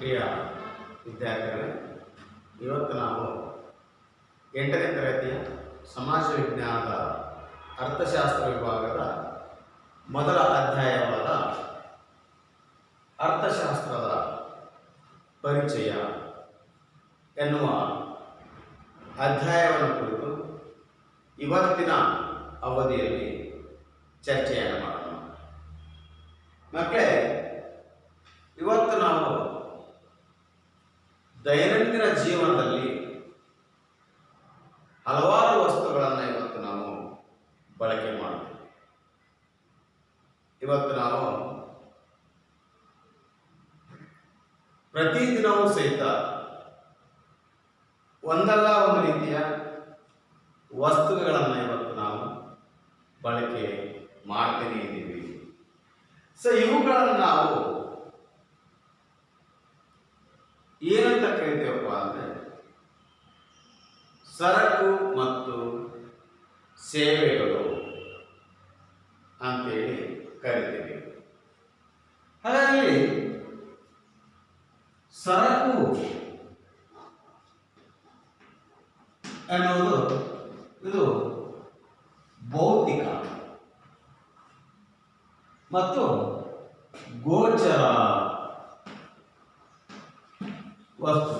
ಪ್ರಿಯ ವಿದ್ಯಾರ್ಥಿಗಳೇ, ಇವತ್ತು ನಾವು 8ನೇ ತರಗತಿಯ ಸಮಾಜ ವಿಜ್ಞಾನದ ಅರ್ಥಶಾಸ್ತ್ರ ವಿಭಾಗದ ಮೊದಲ ಅಧ್ಯಾಯವಾದ ಅರ್ಥಶಾಸ್ತ್ರದ ಪರಿಚಯ ಎನ್ನುವ ಅಧ್ಯಾಯವನ್ನು ಕುರಿತು ಇವತ್ತಿನ ಅವಧಿಯಲ್ಲಿ ಚರ್ಚೆಯನ್ನು ಮಾಡೋಣ. ಮಕ್ಕಳೇ, ಇವತ್ತು ನಾವು ದೈನಂದಿನ ಜೀವನದಲ್ಲಿ ಹಲವಾರು ವಸ್ತುಗಳನ್ನು ಇವತ್ತು ನಾವು ಬಳಕೆ ಮಾಡ್ತೀವಿ. ಇವತ್ತು ನಾವು ಪ್ರತಿದಿನವೂ ಸಹಿತ ಒಂದಲ್ಲ ಒಂದು ರೀತಿಯ ವಸ್ತುಗಳನ್ನು ಇವತ್ತು ನಾವು ಬಳಕೆ ಮಾಡ್ತೇನೆ ಇದ್ದೀವಿ. ಇವುಗಳನ್ನು ನಾವು ಏನಂತ ಕರಿತೇವಪ್ಪ ಅಂದರೆ ಸರಕು ಮತ್ತು ಸೇವೆಗಳು ಅಂತೇಳಿ ಕರಿತೀವಿ. ಹಾಗಾಗಿ ಸರಕು ಅನ್ನೋದು ಇದು ಭೌತಿಕ ಮತ್ತು ಗೋಚರ ವಸ್ತು.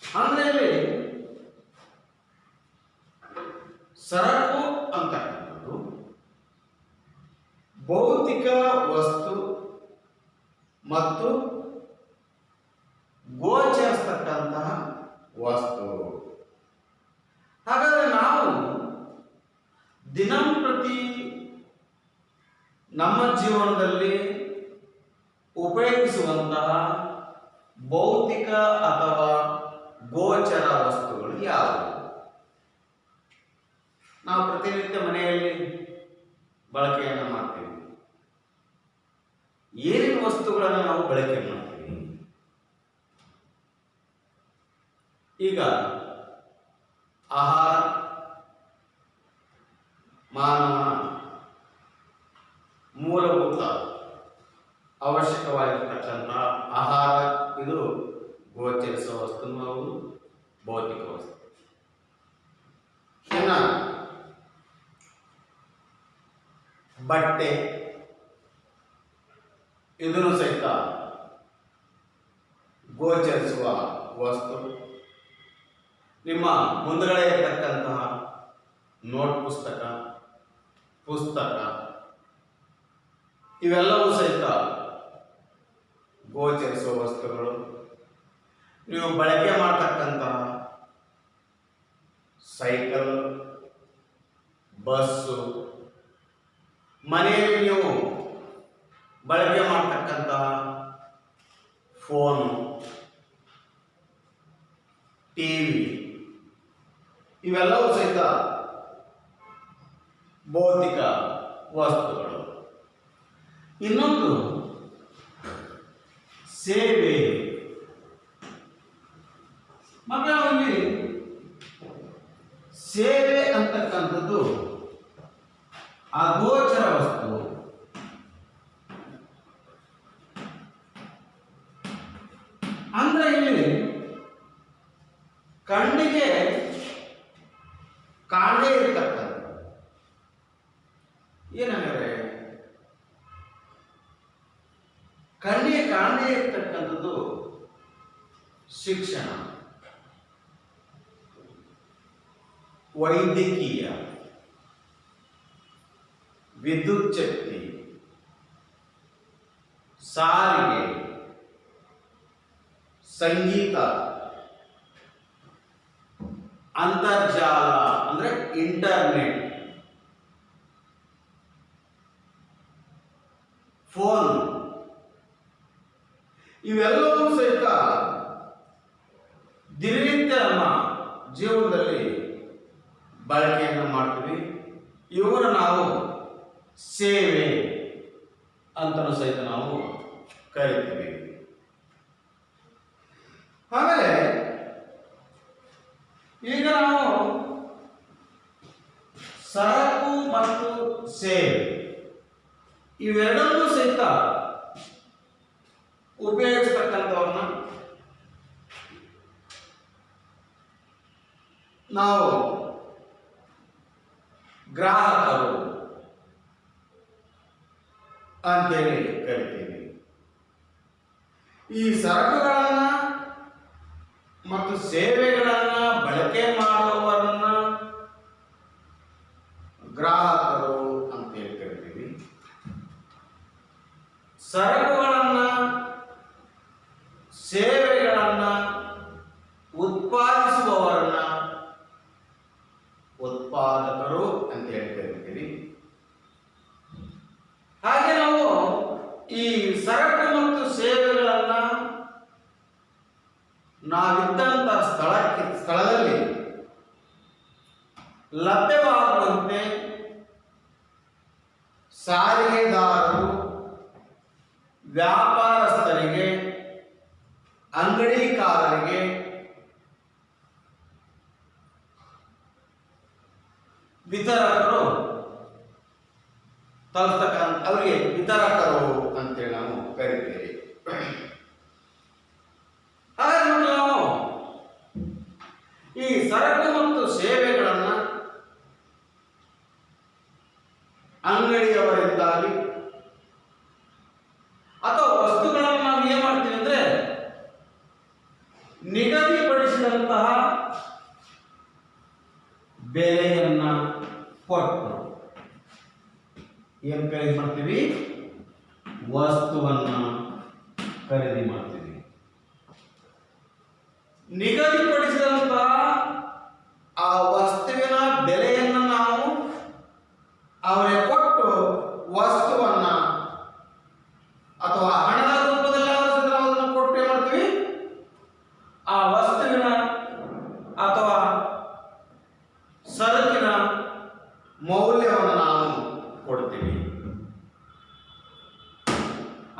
ಅಂದ್ರೆ ಇಲ್ಲಿ ಸರಕು ಅಂತಕ್ಕಂಥದ್ದು ಭೌತಿಕ ವಸ್ತು ಮತ್ತು ಗೋಚರಿಸ್ತಕ್ಕಂತಹ ವಸ್ತು. ಹಾಗಾದರೆ ನಾವು ದಿನಂಪ್ರತಿ ನಮ್ಮ ಜೀವನದಲ್ಲಿ ಉಪಯೋಗಿಸುವಂತಹ ಭೌತಿಕ ಅಥವಾ ಗೋಚರ ವಸ್ತುಗಳು ಯಾವುವು? ನಾವು ಪ್ರತಿನಿತ್ಯ ಮನೆಯಲ್ಲಿ ಬಳಕೆಯನ್ನು ಮಾಡ್ತೀವಿ. ಏನೇನು ವಸ್ತುಗಳನ್ನು ನಾವು ಬಳಕೆ ಮಾಡ್ತೀವಿ? ಈಗ ಆಹಾರ ಮಾನವನ ಮೂಲಭೂತ ಅವಶ್ಯಕವಾಗಿರ್ತಕ್ಕಂಥ ಆಹಾರ, ಇದು ಗೋಚರಿಸುವ ವಸ್ತು, ಹೌದು, ಭೌತಿಕ ವಸ್ತು. ಇನ್ನು ಬಟ್ಟೆ, ಇದನ್ನು ಸಹಿತ ಗೋಚರಿಸುವ ವಸ್ತು. ನಿಮ್ಮ ಮುಂದುಗಡೆ ಇರತಕ್ಕಂತಹ ನೋಟ್ ಪುಸ್ತಕ ಇವೆಲ್ಲವೂ ಸಹಿತ ಗೋಚರಿಸುವ ವಸ್ತುಗಳು. ನೀವು ಬಳಕೆ ಮಾಡತಕ್ಕಂತಹ ಸೈಕಲ್, ಬಸ್ಸು, ಮನೆಯಲ್ಲಿ ನೀವು ಬಳಕೆ ಮಾಡತಕ್ಕಂತಹ ಫೋನು, ಟಿವಿ ಇವೆಲ್ಲವೂ ಸಹಿತ ಭೌತಿಕ ವಸ್ತುಗಳು. ಇನ್ನೊಂದು ಸೇವೆ. ಮಕ್ಕಳಲ್ಲಿ ಸೇವೆ ಅಂತಕ್ಕಂಥದ್ದು ಅಗೋಚರ ವಸ್ತು. ಅಂದ್ರೆ ಇಲ್ಲಿ ಕಣ್ಣಿಗೆ ಕಾಣದೇ ಇರತಕ್ಕಂಥ, ಏನಂದ್ರೆ ಕಣ್ಣಿಗೆ ಕಾಣದೇ ಇರತಕ್ಕಂಥದ್ದು ಶಿಕ್ಷಣ, ವೈದ್ಯಕೀಯ, ವಿದ್ಯುತ್ ಶಕ್ತಿ, ಸಾರಿಗೆ, ಸಂಗೀತ, ಅಂತರ್ಜಾಲ ಅಂದ್ರೆ ಇಂಟರ್ನೆಟ್, ಫೋನ್ ಇವೆಲ್ಲವೂ ಸಹಿತ ದಿನನಿತ್ಯ ನಮ್ಮ ಜೀವನದಲ್ಲಿ ಬಳಕೆಯನ್ನು ಮಾಡ್ತೀವಿ. ಇವುಗಳನ್ನು ನಾವು ಸೇವೆ ಅಂತಲೂ ಸಹಿತ ನಾವು ಕರಿತೀವಿ. ಆಮೇಲೆ ಈಗ ನಾವು ಸರಕು ಮತ್ತು ಸೇವೆ ಇವೆರಡನ್ನೂ ಸಹಿತ ಉಪಯೋಗಿಸ್ತಕ್ಕಂಥವ್ರನ್ನ ನಾವು ಗ್ರಾಹಕರು ಅಂತೇಳಿ ಕರಿತೀವಿ. ಈ ಸರಕುಗಳನ್ನ ಮತ್ತು ಸೇವೆಗಳನ್ನ ಬಳಕೆ ಮಾಡುವವರನ್ನ ಗ್ರಾಹಕರು ಅಂತೇಳಿ ಕರಿತೀವಿ. ಸರಕುಗಳನ್ನ ಸೇವೆಗಳನ್ನ ಉತ್ಪಾದಿಸುವವರನ್ನ ಉತ್ಪಾದಕರು ಅಂತೇಳಿ ಕರಿತೀವಿ. ಹಾಗೆ ನಾವು ಈ ಸರಕು ಮತ್ತು ಸೇವೆಗಳನ್ನ ನಾವಿದ್ದಂತ ಸ್ಥಳದಲ್ಲಿ ಲಭ್ಯವಾಗುವಂತೆ ಸಾರಿಗೆದಾರರು, ವ್ಯಾಪಾರಸ್ಥರಿಗೆ, ಅಂಗಡಿಕಾರರಿಗೆ, ವಿತರಕರು ತಲುಪತಕ್ಕಂಥ ಅವರಿಗೆ ವಿತರಕರು ಅಂತೇಳಿ ನಾವು ಕರಿತೀವಿ. ಹಾಗೆ ನಾವು ಈ ಸರಕು ಮತ್ತು ಸೇವೆಗಳನ್ನ ಅಂಗಡಿಯವರಿಂದಾಗಿ ಅಥವಾ ವಸ್ತುಗಳನ್ನು ನಾವು ಏನ್ ಮಾಡ್ತೀವಿ ಅಂದ್ರೆ ನಿಗದಿಪಡಿಸಿದಂತಹ ಬೆಲೆಯನ್ನ ಕೊಟ್ಟು ಏನ್ ಖರೀದಿ ಮಾಡ್ತೀವಿ? ವಸ್ತುವನ್ನ ಖರೀದಿ ಮಾಡ್ತೀವಿ. ನಿಗದಿಪಡಿಸಿದಂತಹ ಆ ವಸ್ತುವಿನ ಬೆಲೆಯನ್ನು ನಾವು ಅವರಿಗೆ ಕೊಟ್ಟು ವಸ್ತುವನ್ನ ಅಥವಾ ಹಣದ ರೂಪದಲ್ಲಿ ಅದನ್ನು ಕೊಟ್ಟು ಏನ್ ಮಾಡ್ತೀವಿ? ಆ ವಸ್ತುವಿನ ಅಥವಾ ಸರಕಿನ ಮೌಲ್ಯವನ್ನು ನಾವು ಕೊಡ್ತೀವಿ.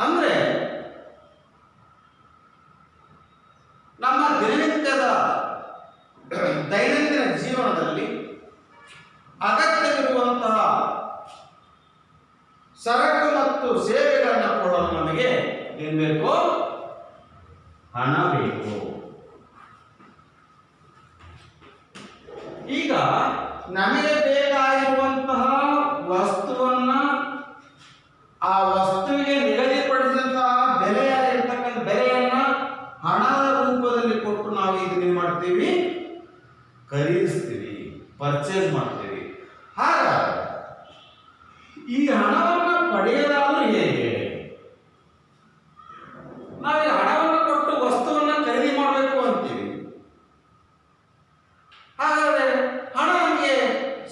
ಅಂದ್ರೆ ನಮ್ಮ ದಿನನಿತ್ಯದ ದೈನಂದಿನ ಜೀವನದಲ್ಲಿ ಅಗತ್ಯವಿರುವಂತಹ ಸರಕು ಮತ್ತು ಸೇವೆಗಳನ್ನ ಕೊಡಲು ನಮಗೆ ಏನ್ ಬೇಕು? ಹಣ ಬೇಕು. ಈಗ ನಮಗೆ ಬೇಕಾಗಿರುವಂತಹ ವಸ್ತುವನ್ನ ಆ ವಸ್ತುವಿಗೆ ನಿಗದಿಪಡಿಸಿದಂತಹ ಇರ್ತಕ್ಕಂಥ ಬೆಲೆಯನ್ನ ಹಣದ ರೂಪದಲ್ಲಿ ಕೊಟ್ಟು ನಾವು ಇದನ್ನ ಮಾಡ್ತೀವಿ, ಖರೀದಿಸ್ತೀವಿ, ಪರ್ಚೇಸ್ ಮಾಡ್ತೀವಿ. ಹಾಗಾದ್ರೆ ಈ ಹಣವನ್ನು ಪಡೆಯಲಾದರೂ ಹೇಗೆ? ನಾವು ಹಣವನ್ನು ಕೊಟ್ಟು ವಸ್ತುವನ್ನ ಖರೀದಿ ಮಾಡಬೇಕು ಅಂತೀವಿ. ಹಾಗಾದ್ರೆ ಹಣ ನಮಗೆ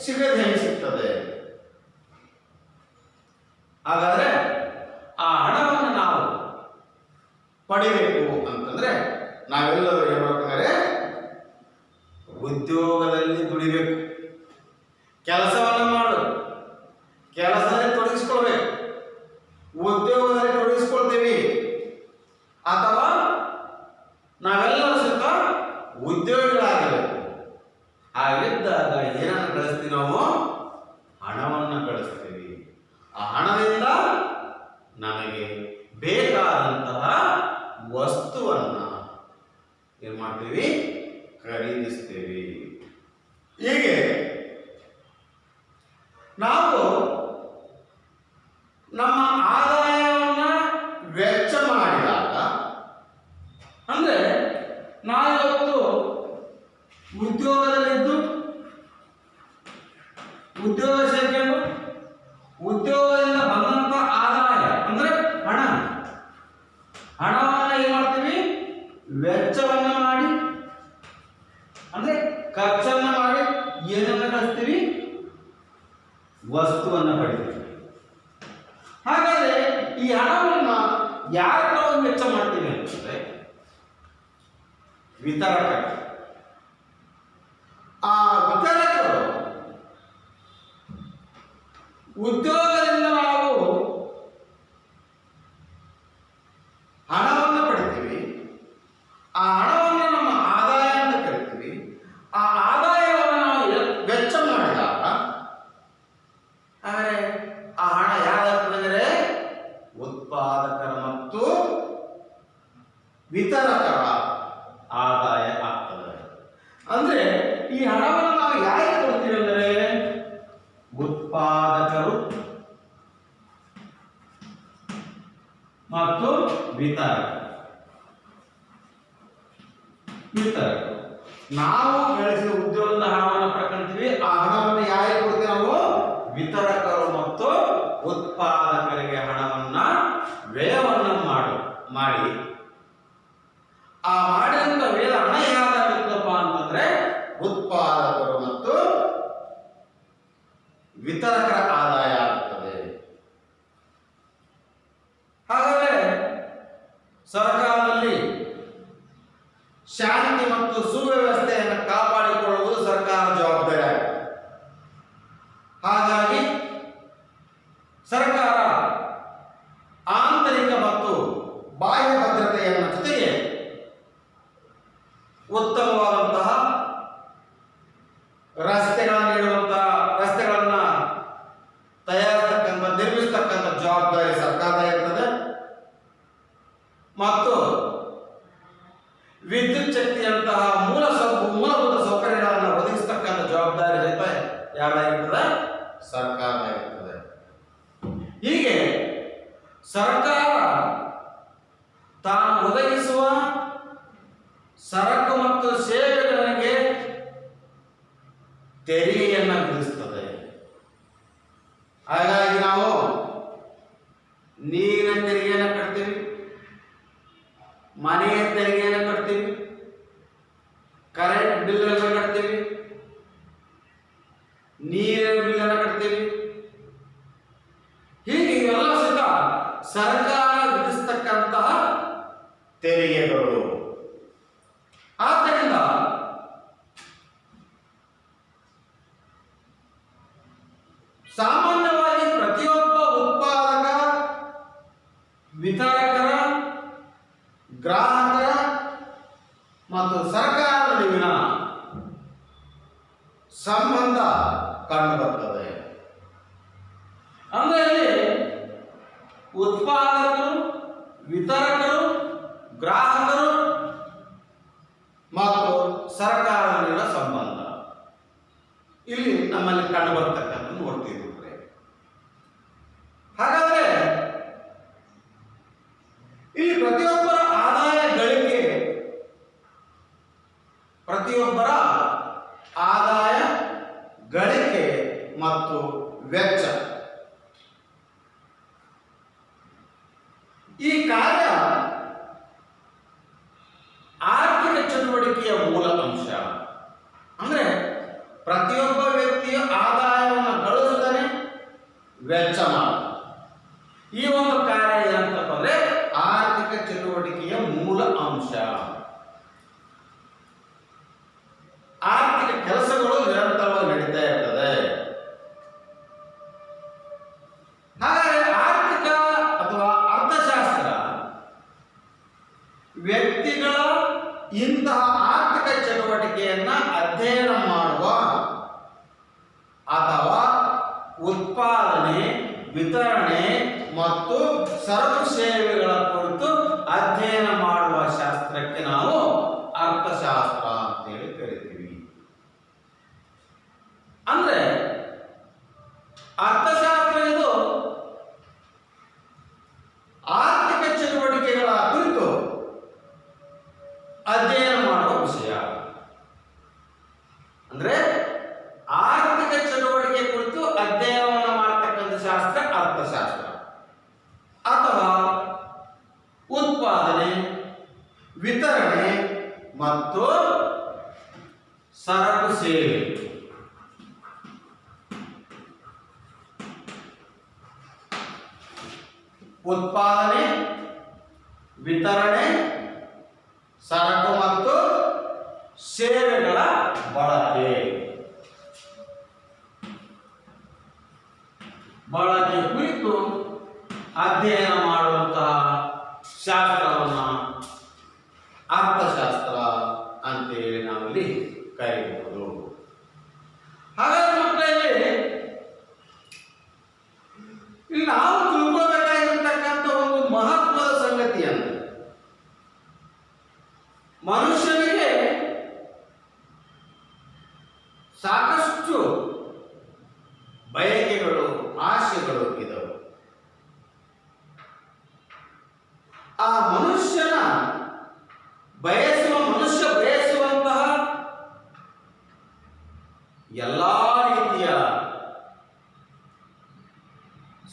ಸಿಗದೆ ಹೇಗೆ ಸಿಗ್ತದೆ? ಹಾಗಾದ್ರೆ ಆ ಹಣವನ್ನು ನಾವು ಪಡಿಬೇಕು ಅಂತಂದ್ರೆ ನಾವೆಲ್ಲರೂ ಹೇಳ್ಬೇಕಾದ್ರೆ ಉದ್ಯೋಗದಲ್ಲಿ ದುಡಿಬೇಕು, ಕೆಲಸವನ್ನು ಮಾಡೋದು, ಕೆಲಸದಲ್ಲಿ ತೊಡಗಿಸ್ಕೊಳ್ಬೇಕು. ಉದ್ಯೋಗದಲ್ಲಿ ತೊಡಗಿಸ್ಕೊಳ್ತೀವಿ ಅಥವಾ ನಾವೆಲ್ಲರೂ ಸಹಿತ ಉದ್ಯೋಗಿಗಳಾಗಬೇಕು. ಹಾಗಿದ್ದಾಗ ಏನನ್ನು ಗಳಿಸ್ತೀವಿ? ನಾವು ಹಣವನ್ನು ಗಳಿಸ್ತೀವಿ. ಆ ಹಣದಿಂದ ನಮಗೆ ಬೇಕಾದಂತಹ ವಸ್ತುವನ್ನ ಏನ್ ಮಾಡ್ತೀವಿ? ಖರೀದಿಸ್ತೀವಿ. ಹೀಗೆ ನಾವು ನಮ್ಮ ಆದಾಯವನ್ನ ವೆಚ್ಚ ಮಾಡಿದಾಗ, ಅಂದ್ರೆ ನಾವಿವತ್ತು ಉದ್ಯೋಗದಲ್ಲಿದ್ದು ಉದ್ಯೋಗ ಸೇರ್ಕೊಂಡು ಉದ್ಯೋಗದಿಂದ ಬಂದಂತ ಆದಾಯ ಅಂದ್ರೆ ಹಣವನ್ನ ಏನ್ ಮಾಡ್ತೀವಿ? ವೆಚ್ಚವನ್ನ ಮಾಡಿ ಅಂದ್ರೆ ಖರ್ಚನ್ನ ಮಾಡಿ ಏನನ್ನ ಕಳಿಸ್ತೀವಿ? ವಸ್ತುವನ್ನ ಪಡಿತೀವಿ. ಹಾಗಾದ್ರೆ ಈ ಹಣವನ್ನ ಯಾರ ಹತ್ರ ವೆಚ್ಚ ಮಾಡ್ತೀವಿ ಅಂತಂದ್ರೆ ವಿತರಕ. ಆ ವಿತರಕರು ಉದ್ಯೋಗದಿಂದ ನಾವು ಹಣವನ್ನು ಪಡಿತೀವಿ. ಆ ಹಣವನ್ನು ನಮ್ಮ ಆದಾಯ ಅಂತ ಕರಿತೀವಿ. ಆ ಆದಾಯವನ್ನು ನಾವು ವೆಚ್ಚ ಮಾಡಿದಾಗ ಆ ಹಣ ಯಾರಾಗ್ತದೆ? ಉತ್ಪಾದಕರ ಮತ್ತು ಗ್ರಾಹಕರು ಮತ್ತು ವಿತರಕರು. ನಾವು ಗಳಿಸಿದ ಉದ್ಯೋಗದ ಹಣವನ್ನು ಪಡ್ಕೊಂತೀವಿ. ಆ ಹಣವನ್ನು ಯಾರಿಗೆ ಕೊಡ್ತೀವಿ ನಾವು? ವಿತರಕರು ಮತ್ತು ಉತ್ಪಾದಕರಿಗೆ ಹಣವನ್ನ ವ್ಯಯವನ್ನ ಮಾಡಿ ಆ ಮಾಡಿದಂತ ವ್ಯಯದ ಹಣ ಯಾವ್ದಾಗುತ್ತಪ್ಪ ಅಂತಂದ್ರೆ ಉತ್ಪಾದಕರು ಮತ್ತು ವಿತರಕರ ಆದಾಯ ಆಗುತ್ತದೆ. ಹಾಗಾದರೆ ಸರ್ಕಾರದಲ್ಲಿ ಶಾಂತಿ ಮತ್ತು ಸುವ್ಯವಸ್ಥೆಯನ್ನು ಕಾಪಾಡಿಕೊಳ್ಳುವುದು ಸರ್ಕಾರ ಜವಾಬ್ದಾರಿ ಆಗಿದೆ. ಹಾಗಾಗಿ ಸರ್ಕಾರ ಆಂತರಿಕ ಮತ್ತು ಬಾಹ್ಯ ಭದ್ರತೆಯನ್ನು ಜೊತೆಗೆ ಉತ್ತಮವಾದಂತಹ ರಸ್ತೆಗಳನ್ನ ತಯಾರಿಸತಕ್ಕಂಥ ನಿರ್ಮಿಸತಕ್ಕಂಥ ಜವಾಬ್ದಾರಿ ಸರ್ಕಾರದ ಇರ್ತದೆ. ಮತ್ತು ವಿದ್ಯುತ್ ಶಕ್ತಿಯಂತಹ ಮೂಲಭೂತ ಸೌಕರ್ಯಗಳನ್ನು ಒದಗಿಸತಕ್ಕಂಥ ಜವಾಬ್ದಾರಿ ಸಹಿತ ಯಾರಾಗಿರ್ತದೆ? ಸರ್ಕಾರದಾಗಿರ್ತದೆ. ಹೀಗೆ ಸರ್ಕಾರ ತಾನು ಒದಗಿಸುವ ಸರಕು ಮತ್ತು ಸೇವೆಗಳಿಗೆ ತೆರಿಗೆಯನ್ನು ವಿಧಿಸುತ್ತದೆ. ಹಾಗಾಗಿ ನಾವು ನೀರಿನ ತೆರಿಗೆಯನ್ನು ಕಟ್ತೀವಿ, ಮನೆಯ ತೆರಿಗೆಯನ್ನು ಕಟ್ತೀವಿ, ಕರೆಂಟ್ ಬಿಲ್ ಅನ್ನು ಕಟ್ತೀವಿ, ನೀರಿನ ಬಿಲ್ ಅನ್ನು ಕಟ್ತೀವಿ. ಹೀಗೆ ಇವೆಲ್ಲ ಸಹಿತ ಸರ್ಕಾರ ವಿಧಿಸತಕ್ಕಂತಹ ತೆರಿಗೆಗಳು. ಆದ್ದರಿಂದ ಸಾಮಾನ್ಯವಾಗಿ ಪ್ರತಿಯೊಬ್ಬ ಉತ್ಪಾದಕ, ವಿತರಕರ, ಗ್ರಾಹಕರ ಮತ್ತು ಸರ್ಕಾರದ ನಡುವಿನ ಸಂಬಂಧ ಕಂಡುಬರುತ್ತದೆ. ಅಂದರೆ ಉತ್ಪಾದಕರು, ವಿತರಕರು, ಗ್ರಾಹಕರು ಮತ್ತು ಸರ್ಕಾರದ ನಡುವಿನ ಸಂಬಂಧ ಇಲ್ಲಿ ನಮ್ಮಲ್ಲಿ ಕಂಡುಬರ್ತಕ್ಕಂಥ ನೋಡ್ತಿದ್ದೀವಿ. ಹಾಗಾದ್ರೆ ಇಲ್ಲಿ ಪ್ರತಿಯೊಬ್ಬರ ಆದಾಯ ಗಳಿಕೆ ಮತ್ತು ವೆಚ್ಚ, ಈ ಕಾರ್ಯ ಆರ್ಥಿಕ ಚಟುವಟಿಕೆಯ ಮೂಲ ಅಂಶ. ಅಂದ್ರೆ ಪ್ರತಿಯೊಬ್ಬ ವ್ಯಕ್ತಿಯ ಆದಾಯವನ್ನು ಗಳಿಸುತ್ತಾನೆ, ವೆಚ್ಚ ಮಾಡಿ. ಈ ಒಂದು ಕಾರ್ಯ ಏನಂತಪ್ಪ ಅಂದ್ರೆ ಆರ್ಥಿಕ ಚಟುವಟಿಕೆಯ ಮೂಲ ಅಂಶ. ಆರ್ಥಿಕ ಕೆಲಸಗಳು ನಿರಂತರವಾಗಿ ನಡೀತಾ ಇರ್ತದೆ. ಹಾಗಾದರೆ ಆರ್ಥಿಕ ಅಥವಾ ಅರ್ಥಶಾಸ್ತ್ರ ವ್ಯಕ್ತಿಗಳ ಇಂತಹ ಆರ್ಥಿಕ ಚಟುವಟಿಕೆಯನ್ನ ಅಧ್ಯಯನ ಮಾಡುವ ಅಥವಾ ಉತ್ಪಾದನೆ, ವಿತರಣೆ ಮತ್ತು ಸರಕು ಸೇವೆಗಳ ಕುರಿತು ಅಧ್ಯಯನ ಮಾಡುವ ಶಾಸ್ತ್ರಕ್ಕೆ ನಾವು ಅರ್ಥಶಾಸ್ತ್ರ ಅಂತೇಳಿ ಕರಿತೀವಿ. ಅಂದ್ರೆ ಅರ್ಥಶಾಸ್ತ್ರ ಇದು ಆರ್ಥಿಕ ಚಟುವಟಿಕೆಗಳ ಕುರಿತು ಅಧ್ಯಯನ ಮಾಡುವ ವಿಷಯ. ಅಂದ್ರೆ ಆರ್ಥಿಕ ಚಟುವಟಿಕೆ ಕುರಿತು ಅಧ್ಯಯನವನ್ನು ಮಾಡತಕ್ಕಂಥ ಶಾಸ್ತ್ರ ಅರ್ಥಶಾಸ್ತ್ರ. ಅಥವಾ ಉತ್ಪಾದನೆ, ವಿತರಣೆ ಮತ್ತು ಸರಕು ಸೇವೆ, ಉತ್ಪಾದನೆ, ವಿತರಣೆ, ಸರಕು ಮತ್ತು ಸೇವೆಗಳ ಬಳಕೆ ಕುರಿತು ಅಧ್ಯಯನ ಮಾಡುವಂತಹ ಶಾಸ್ತ್ರವನ್ನ ಅರ್ಥಶಾಸ್ತ್ರ ಅಂತೇಳಿ ನಾವಿಲ್ಲಿ ಕರೆಯಬಹುದು. ಹಾಗಾದ್ರೆ ಮಕ್ಕಳಲ್ಲಿ ಇಲ್ಲಿ ನಾವು ತಿಳ್ಕೊಳ್ಬೇಕಾಗಿರ್ತಕ್ಕಂಥ ಒಂದು ಮಹತ್ವದ ಸಂಗತಿಯನ್ನು, ಮನುಷ್ಯನಿಗೆ ಸಾಕಷ್ಟು ಬಯಕೆಗಳು, ಆಸೆ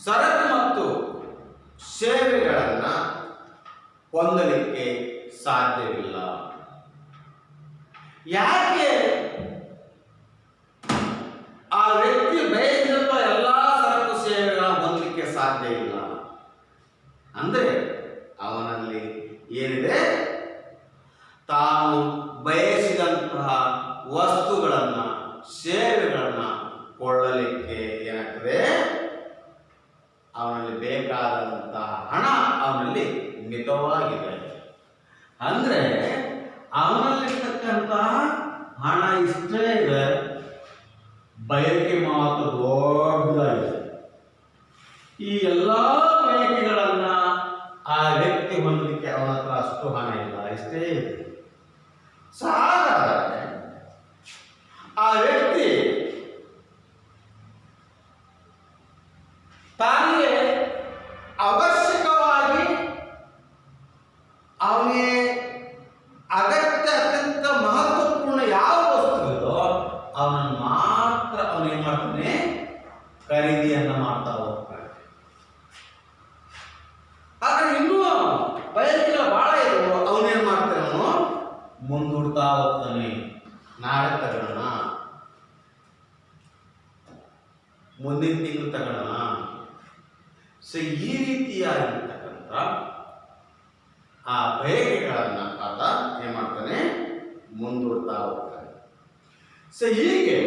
ಸರಕು ಮತ್ತು ಸೇವೆಗಳನ್ನು ಹೊಂದಲಿಕ್ಕೆ ಸಾಧ್ಯವಿಲ್ಲ. ಯಾಕೆ ಆ ವ್ಯಕ್ತಿ ಬಯಸಿದಂಥ ಎಲ್ಲ ಸರಕು ಸೇವೆಗಳನ್ನು ಹೊಂದಲಿಕ್ಕೆ ಸಾಧ್ಯ ಇಲ್ಲ ಅಂದರೆ ಅವನಲ್ಲಿ ಏನಿದೆ, ತಾನು ಬಯಸಿದಂತಹ ವಸ್ತುಗಳನ್ನು ಸೇವೆಗಳನ್ನು ಕೊಳ್ಳಲಿಕ್ಕೆ ಏನಾಗ್ತದೆ, ಅವನಲ್ಲಿ ಬೇಕಾದಂತಹ ಹಣ ಅವನಲ್ಲಿ ಮಿತವಾಗಿದೆ. ಅಂದರೆ ಅವನಲ್ಲಿರ್ತಕ್ಕಂತಹ ಹಣ ಇಷ್ಟೇ ಇದೆ, ಬಯಕೆ ಮಾತ್ರ ದೊಡ್ಡದಾಗಿದೆ. ಈ ಎಲ್ಲ ಬಯಕೆಗಳನ್ನು ಆ ವ್ಯಕ್ತಿ ಹೊಂದಲಿಕ್ಕೆ ಅವನ ಹತ್ರ ಅಷ್ಟು ಹಣ ಇಲ್ಲ, ಇಷ್ಟೇ ಇದೆ. ಹಾಗಾದರೆ ಆ ವ್ಯಕ್ತಿ ತಾನಿಗೆ ಅವಶ್ಯಕವಾಗಿ ಅವನಿಗೆ ಅಗತ್ಯ ಅತ್ಯಂತ ಮಹತ್ವಪೂರ್ಣ ಯಾವ ವಸ್ತು ಇದೋ ಅವನನ್ನು ಮಾತ್ರ ಅವನೇನು ಮಾಡ್ತಾನೆ, ಖರೀದಿಯನ್ನು ಮಾಡ್ತಾ ಹೋಗ್ತಾನೆ. ಆದರೆ ಇನ್ನೂ ಬಯಕೆಗಳು ಬಹಳ ಇರುವ ಅವನೇನು ಮಾಡ್ತಾನೆ, ಅವನು ಮುಂದೂಡ್ತಾ ಹೋಗ್ತಾನೆ. ನಾಳೆ ತಗೋಣ, ಮುಂದಿನ ತಿಂಗಳು ತಗೋಣ. ಸೊ ಈ ರೀತಿಯಾಗಿರ್ತಕ್ಕಂಥ ಆ ಬಯಕೆಗಳನ್ನು ಆತ ಏನು ಮಾಡ್ತಾನೆ, ಮುಂದೂಡ್ತಾ ಹೋಗ್ತಾನೆ. ಸೊ ಹೀಗೆ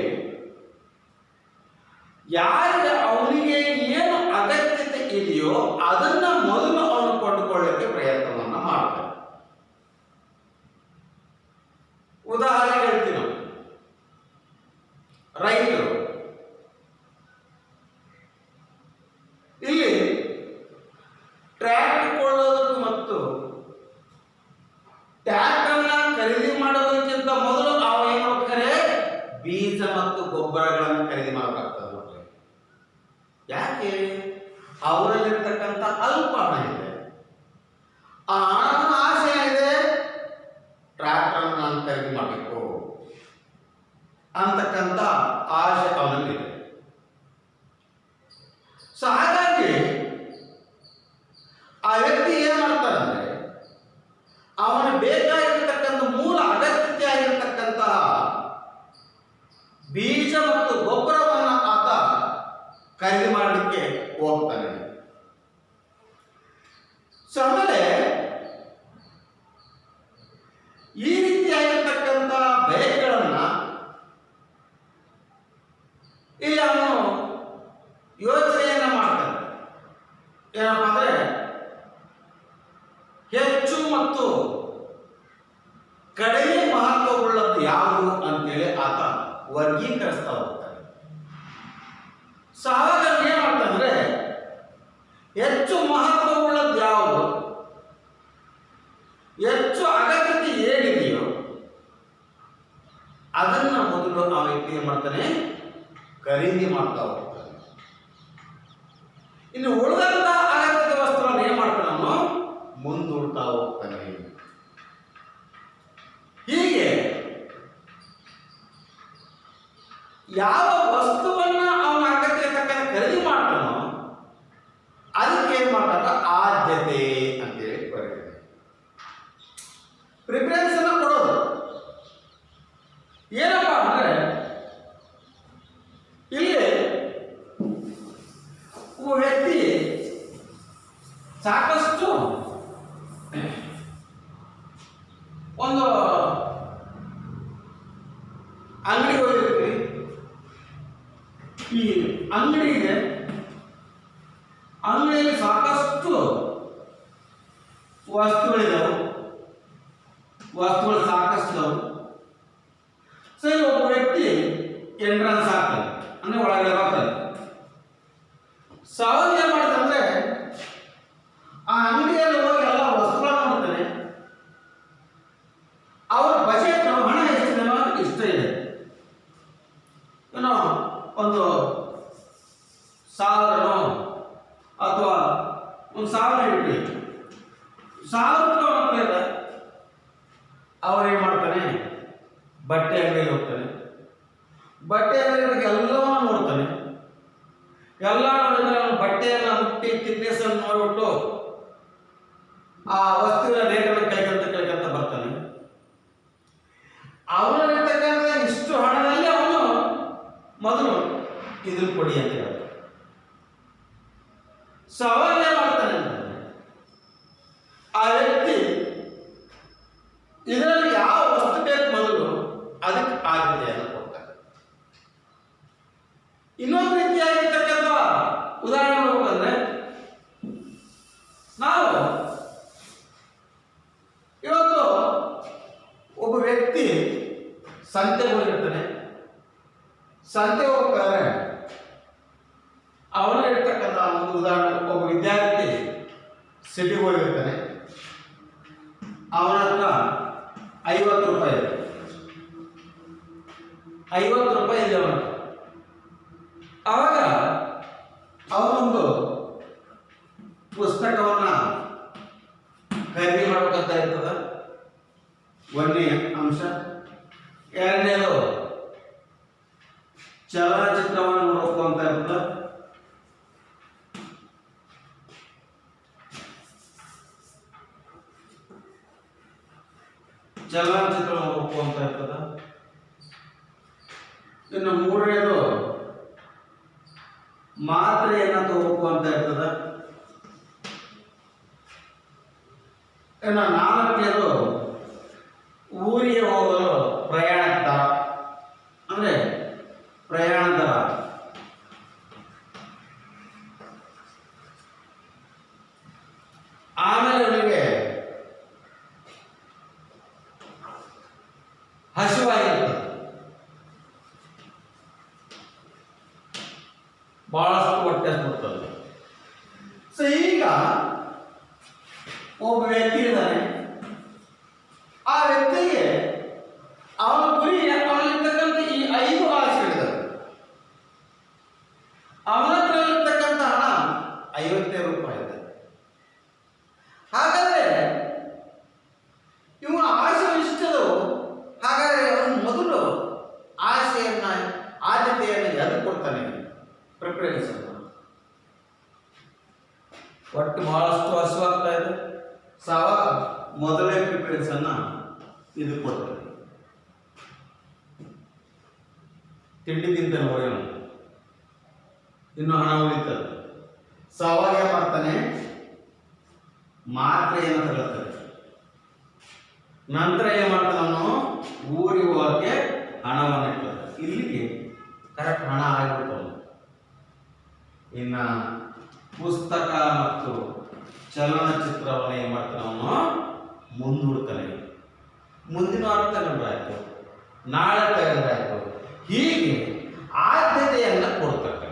ಯಾರಿಗೆ ಅವನಿಗೆ ಏನು ಅಗತ್ಯತೆ ಇದೆಯೋ ಅದನ್ನ ಮೊದಲು ಅವನು ಕೊಂಡುಕೊಳ್ಳಕ್ಕೆ ಪ್ರಯತ್ನವನ್ನು ಮಾಡ್ತಾನೆ. ಉದಾಹರಣೆ ಹೇಳ್ತೀವಿ ನಾವು, ರೈತರು ಇಲ್ಲಿ ಟ್ರ್ಯಾಕ್ಟರ್ ಕೊಳ್ಳೋದಕ್ಕೆ ಮತ್ತು ಟ್ರ್ಯಾಕ್ಟರ್ನ ಖರೀದಿ ಮಾಡೋದಕ್ಕಿಂತ ಮೊದಲು ನಾವು ಏನು ಮಾಡ್ತಾರೆ, ಬೀಜ ಮತ್ತು ಗೊಬ್ಬರಗಳನ್ನು ಖರೀದಿ ಮಾಡಬೇಕಾಗ್ತದೆ. ಯಾಕೆ? ಅವರಲ್ಲಿರ್ತಕ್ಕಂಥ ಅಲ್ಪ ಹಣ ಇದೆ, ಆ ಹಣದ ಆಸೆ ಇದೆ, ಟ್ರ್ಯಾಕ್ಟರ್ ನಾನು ಖರೀದಿ ಮಾಡಬೇಕು ಅಂತಕ್ಕಂಥ ಆಸೆ ಅವನಲ್ಲಿದೆ. ಸೊ ಹಾಗಾಗಿ ಆ ವ್ಯಕ್ತಿ ಏನು ಮಾಡ್ತಾರೆ ಅಂದರೆ, ಅವನ ಬೇಕಾಗಿರ್ತಕ್ಕಂಥ ಮೂಲ ಅಗತ್ಯತೆ ಆಗಿರ್ತಕ್ಕಂತಹ ಬೀಜ ಮತ್ತು ಗೊಬ್ಬರವನ್ನು ಆತ ಖರೀದಿ ಮಾಡಲಿಕ್ಕೆ ಹೋಗ್ತಾನೆ. ಸೊ ಆಮೇಲೆ ಈ ರೀತಿಯಾಗಿರ್ತಕ್ಕಂಥ ಬಯಕೆಗಳನ್ನು ಇಲ್ಲಿ ಅವನು ಯೋಚನೆಯನ್ನು ಮಾಡ್ತಾನೆ. ಏನಪ್ಪ ಅಂದರೆ, ಹೆಚ್ಚು ಮತ್ತು ಕಡಿಮೆ ಮಹತ್ವವುಳ್ಳದ್ದು ಯಾವುದು ಅಂತೇಳಿ ಆತ ವರ್ಗೀಕರಿಸ್ತಾ ಹೋಗ್ತಾನೆ. ಸೊ ಆವಾಗ ಏನು ಮಾಡ್ತಾನೆ, ಹೆಚ್ಚು ಮಹತ್ವವುಳ್ಳದ್ದು ಯಾವುದು, ಹೆಚ್ಚು ಅಗತ್ಯತೆ ಏನಿದೆಯೋ ಅದನ್ನು ಮೊದಲು ಆ ವ್ಯಕ್ತಿ ಏನು ಮಾಡ್ತಾನೆ, ಖರೀದಿ ಮಾಡ್ತಾ ಹೋಗ್ತಾನೆ. ಇನ್ನು ಉಳಿದಂತ ಅಗತ್ಯದ ವಸ್ತುಗಳನ್ನು ಏನು ಮಾಡ್ತಾನೆ, ಅವನು ಮುಂದೂಡ್ತಾ ಹೋಗ್ತಾನೆ. ಹೀಗೆ ಯಾವ ವಸ್ತುವನ್ನ ಅವನ ಅಗತ್ಯ ತಕ್ಕಂತೆ ಖರೀದಿ ಮಾಡ್ತಾನೋ ಅದಕ್ಕೆ ಏನು ಮಾಡ್ತಾರ, ಆದ್ಯತೆ ಅಂತೇಳಿ ಬರೀತಾರೆ. ಪ್ರಿಫರೆನ್ಸ್ ಅನ್ನು ಕೊಡೋದು ಏನಪ್ಪ ಅಂದ್ರೆ, ಇಲ್ಲಿ ಒಬ್ಬ ವ್ಯಕ್ತಿ ಸಾಕಷ್ಟು ಒಂದು ಅಂಗಡಿ ಹೋಗಿರ್ತೀವಿ, ಈ ಅಂಗಡಿ ಇದೆ, ಅಂಗಡಿಯಲ್ಲಿ ಸಾಕಷ್ಟು ವಸ್ತುಗಳಿದಾವೆ, ವಸ್ತುಗಳು ಸಾಕಷ್ಟು. ಸರಿ, ಒಬ್ಬ ವ್ಯಕ್ತಿ ಎಂಟ್ರನ್ಸ್ ಆಗ್ತಾನೆ ಅಂದ್ರೆ ಒಳಗಡೆ ಬರ್ತಾನೆ. ಸವಾಲು ಏನು ಮಾಡ್ತಾನೆ, ಆ ಅಂಗಡಿಯಲ್ಲಿ ಹೋಗಿ ಎಲ್ಲ ವಸ್ತುಗಳನ್ನು ನೋಡ್ತಾನೆ. ಅವರ ಬಜೆಟ್ ಹಣ ಎಷ್ಟಿದೆ, ಇಷ್ಟ ಇದೆ, ಏನೋ ಒಂದು 1000 ಅಥವಾ ಒಂದು 1000 ಇಟ್ಟಿ 1000 ರೂಪಾಯಿ ಇದೆ. ಅವ್ರೇನು ಮಾಡ್ತಾನೆ, ಬಟ್ಟೆ ಅಂಗಡಿಗೆ ಹೋಗ್ತಾನೆ. ಬಟ್ಟೆ ಅಂಗಡಿಗೆ ಎಲ್ಲವನ್ನೂ ನೋಡ್ತಾನೆ. ಎಲ್ಲ ನೋಡಿದ್ರೆ ಅವನು ಬಟ್ಟೆಯನ್ನು ಸೊ ಅವಾಗ ಏನ್ ಮಾಡ್ತಾನೆ ಅಂತಂದ್ರೆ ಆ ವ್ಯಕ್ತಿ ಇದರಲ್ಲಿ ಯಾವ ವಸ್ತು ಬೇಕು ಮೊದಲು ಅದಕ್ಕೆ ಆದ್ಯತೆಯನ್ನು ಕೊಡ್ತಾರೆ. ಇನ್ನೊಂದು ರೀತಿಯಾಗಿರ್ತಕ್ಕಂಥ ಉದಾಹರಣೆ ನೋಡ್ಬೇಕಂದ್ರೆ ನಾವು ಇವತ್ತು ಒಬ್ಬ ವ್ಯಕ್ತಿ ಸಂತೆ ಹೋಗಿರ್ತಾನೆ. ಸಂತೆ ಹೋಗ್ಬೇಕಾದ್ರೆ ಅವನು ಇರ್ತಕ್ಕಂಥ ಒಂದು ಉದಾಹರಣೆ, ಒಬ್ಬ ವಿದ್ಯಾರ್ಥಿ ಸಿಟಿಗೆ ಹೋಗಿರ್ತಾನೆ. ಅವನ ಹತ್ರ 50 ರೂಪಾಯಿ ಇದೆ. 50 ರೂಪಾಯಿ ಇದೆ ಅವನ. ಆವಾಗ ಅವನೊಂದು ಪುಸ್ತಕವನ್ನ ಖರೀದಿ ಮಾಡ್ಬೇಕಂತ ಇರ್ತದ, ಒಂದನೇ ಅಂಶ. ಎರಡನೇದು ಚಲನಚಿತ್ರವನ್ನು ನೋಡಬೇಕು ಅಂತ ಇರ್ತದ. ಚಲನಚಿತ್ರ ನೋಡಬೇಕು ಅಂತ ಇರ್ತದ. ಇನ್ನು ಮೂರನೇದು ಮಾತ್ರೆಯನ್ನ ತಗೋಬೇಕು ಅಂತ ಇರ್ತದ. ಇನ್ನು ನಾಲ್ಕನೇದು ಊರಿಗೆ ಹೋಗಲು ಪ್ರಯಾಣ ದರ, ಅಂದ್ರೆ ಪ್ರಯಾಣ ದರ. ಆಮೇಲೆ ಅವನಿಗೆ ಹಸಿವಾಗಿರ್ತದೆ, ಬಹಳಷ್ಟು ಹೊಟ್ಟೆ ಹಸ್ಬಿಡ್ತದೆ. ಸೊ ಈಗ ಒಬ್ಬ ವ್ಯಕ್ತಿ ಇದ್ದಾನೆ. ಆ ವ್ಯಕ್ತಿಗೆ ಅವನ ಗುರಿ, ಅವನಿರ್ತಕ್ಕಂಥ ಈ 5 ಆಸೆಗಳಿದ್ದಾವೆ. ಅವನ ಹತ್ರ ಇರ್ತಕ್ಕಂಥ ಹಣ 50 ರೂಪಾಯಿ ಇದೆ. ಹಾಗಾದ್ರೆ ಇವನ ಆಸೆ ಇಷ್ಟದು. ಹಾಗಾದ್ರೆ ಅವನು ಮೊದಲು ಆಸೆಯನ್ನ, ಆದ್ಯತೆಯನ್ನು ಎದು ಕೊಡ್ತಾನೆ, ಪ್ರಿಫರೆನ್ಸ್ ಅನ್ನು. ಒಟ್ಟು ಬಹಳಷ್ಟು ಹಸುವಾಗ್ತಾ ಇದೆ, ಮೊದಲೇ ಪ್ರಿಫರೆನ್ಸ್ ಅನ್ನ ಇದು ಕೊಡ್ತಾನೆ. ತಿಂಡಿ ತಿಂತಾನೆ ಹೋಗಿ, ಇನ್ನು ಹಣ ಉಳಿತದೆ. ಅವಾಗ ಏನ್ ಮಾಡ್ತಾನೆ, ಮಾತ್ರೆಯನ್ನು ತಗೊಳ್ತಾನೆ. ನಂತರ ಏನ್ ಮಾಡ್ತಾನೆ, ಅವನು ಊರಿಗೆ ಹೋಗಕ್ಕೆ ಹಣವನ್ನು ಇಡ್ತಾನೆ. ಇಲ್ಲಿಗೆ ಕರೆಕ್ಟ್ ಹಣ ಆಗಿಬಿಡ್ತಾನೆ. ಇನ್ನ ಪುಸ್ತಕ ಮತ್ತು ಚಲನಚಿತ್ರವನ್ನು ಏನ್ ಮಾಡ್ತಾನೆ, ಅವನು ಮುಂದೂಡ್ತಾನೆ. ಮುಂದಿನ ವಾರ ತಗೊಂಡ್ರಾಯ್ತು, ನಾಳೆ ತಗೊಂಡ್ರಾಯ್ತು, ಹೀಗೆ ಆದ್ಯತೆಯನ್ನ ಕೊಡ್ತಕ್ಕ.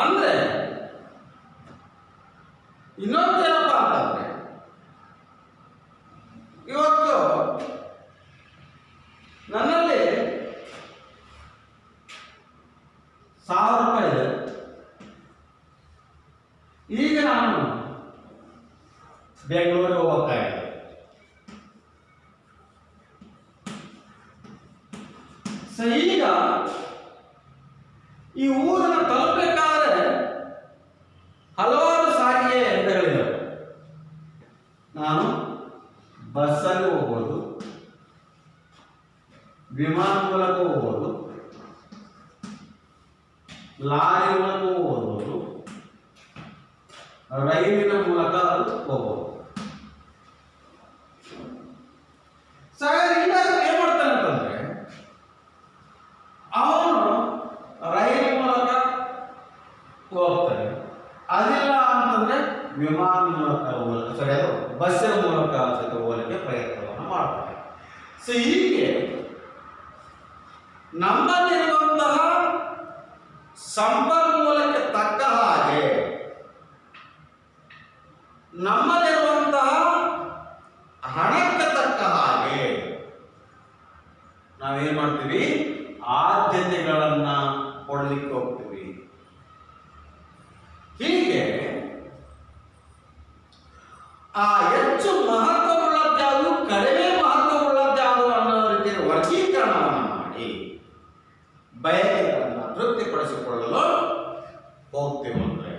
ಅಂದ್ರೆ ಇನ್ನೊಂದೇನಪ್ಪ ಅಂತಂದ್ರೆ, ಇವತ್ತು ನನ್ನಲ್ಲಿ 1000 ರೂಪಾಯಿ ಇದೆ. ಈಗ ನಾನು ಬೆಂಗಳೂರಿಗೆ ಹೋಗ್ಬೇಕಾಗಿದೆ. ಸೊ ಈಗ ಈ ಊರನ್ನ ತಲುಪಬೇಕಾದ್ರೆ ಹಲವಾರು ಸಾರಿಗೆ ಯಂತ್ರಗಳಿವೆ. ನಾನು ಬಸ್ಸಲ್ಲಿ ಹೋಗ್ಬೋದು, ವಿಮಾನ ಮೂಲಕ ಹೋಗ್ಬೋದು, ಲಾರಿ ಮೂಲಕ ಹೋಗ್ಬೋದು, ರೈಲಿನ ಮೂಲಕ ಹೋಗ್ಬೋದು. ಸಾಗರ ಏನ್ ಮಾಡ್ತಾನೆ ಅಂತಂದ್ರೆ, ಅವನು ರೈಲು ಮೂಲಕ ಹೋಗ್ತಾನೆ. ಅದಿಲ್ಲ ಅಂತಂದ್ರೆ ವಿಮಾನ ಮೂಲಕ ಹೋಗಲಿಕ್ಕೆ, ಸರಿ, ಅದು ಬಸ್ಸಿನ ಮೂಲಕ ಹೋಗಲಿಕ್ಕೆ ಪ್ರಯತ್ನವನ್ನು ಮಾಡ್ತಾರೆ. ಸೊ ಹೀಗೆ ನಮ್ಮಲ್ಲಿರುವಂತಹ ಸಂಪನ್ಮೂಲಕ್ಕೆ ತಕ್ಕ ಹಾಗೆ, ನಮ್ಮಲ್ಲಿರುವಂತಹ ಹಣಕ್ಕೆ ತಕ್ಕ ಹಾಗೆ ನಾವೇನ್ ಮಾಡ್ತೀವಿ, ಆದ್ಯತೆಗಳನ್ನ ಕೊಡ್ಲಿಕ್ಕೆ ಹೋಗ್ತೀವಿ. ಹೀಗೆ ಆ ಹೆಚ್ಚು ಮಹತ್ವವುಳ್ಳದ್ಯಾವುದು, ಕಡಿಮೆ ಮಹತ್ವವುಳ್ಳದ್ಯಾವುದು ಅನ್ನೋ ರೀತಿಯ ವರ್ಗೀಕರಣವನ್ನು ಮಾಡಿ ಬಯಕೆಗಳನ್ನು ತೃಪ್ತಿಪಡಿಸಿಕೊಳ್ಳಲು ಹೋಗ್ತೀವಿ. ಅಂದ್ರೆ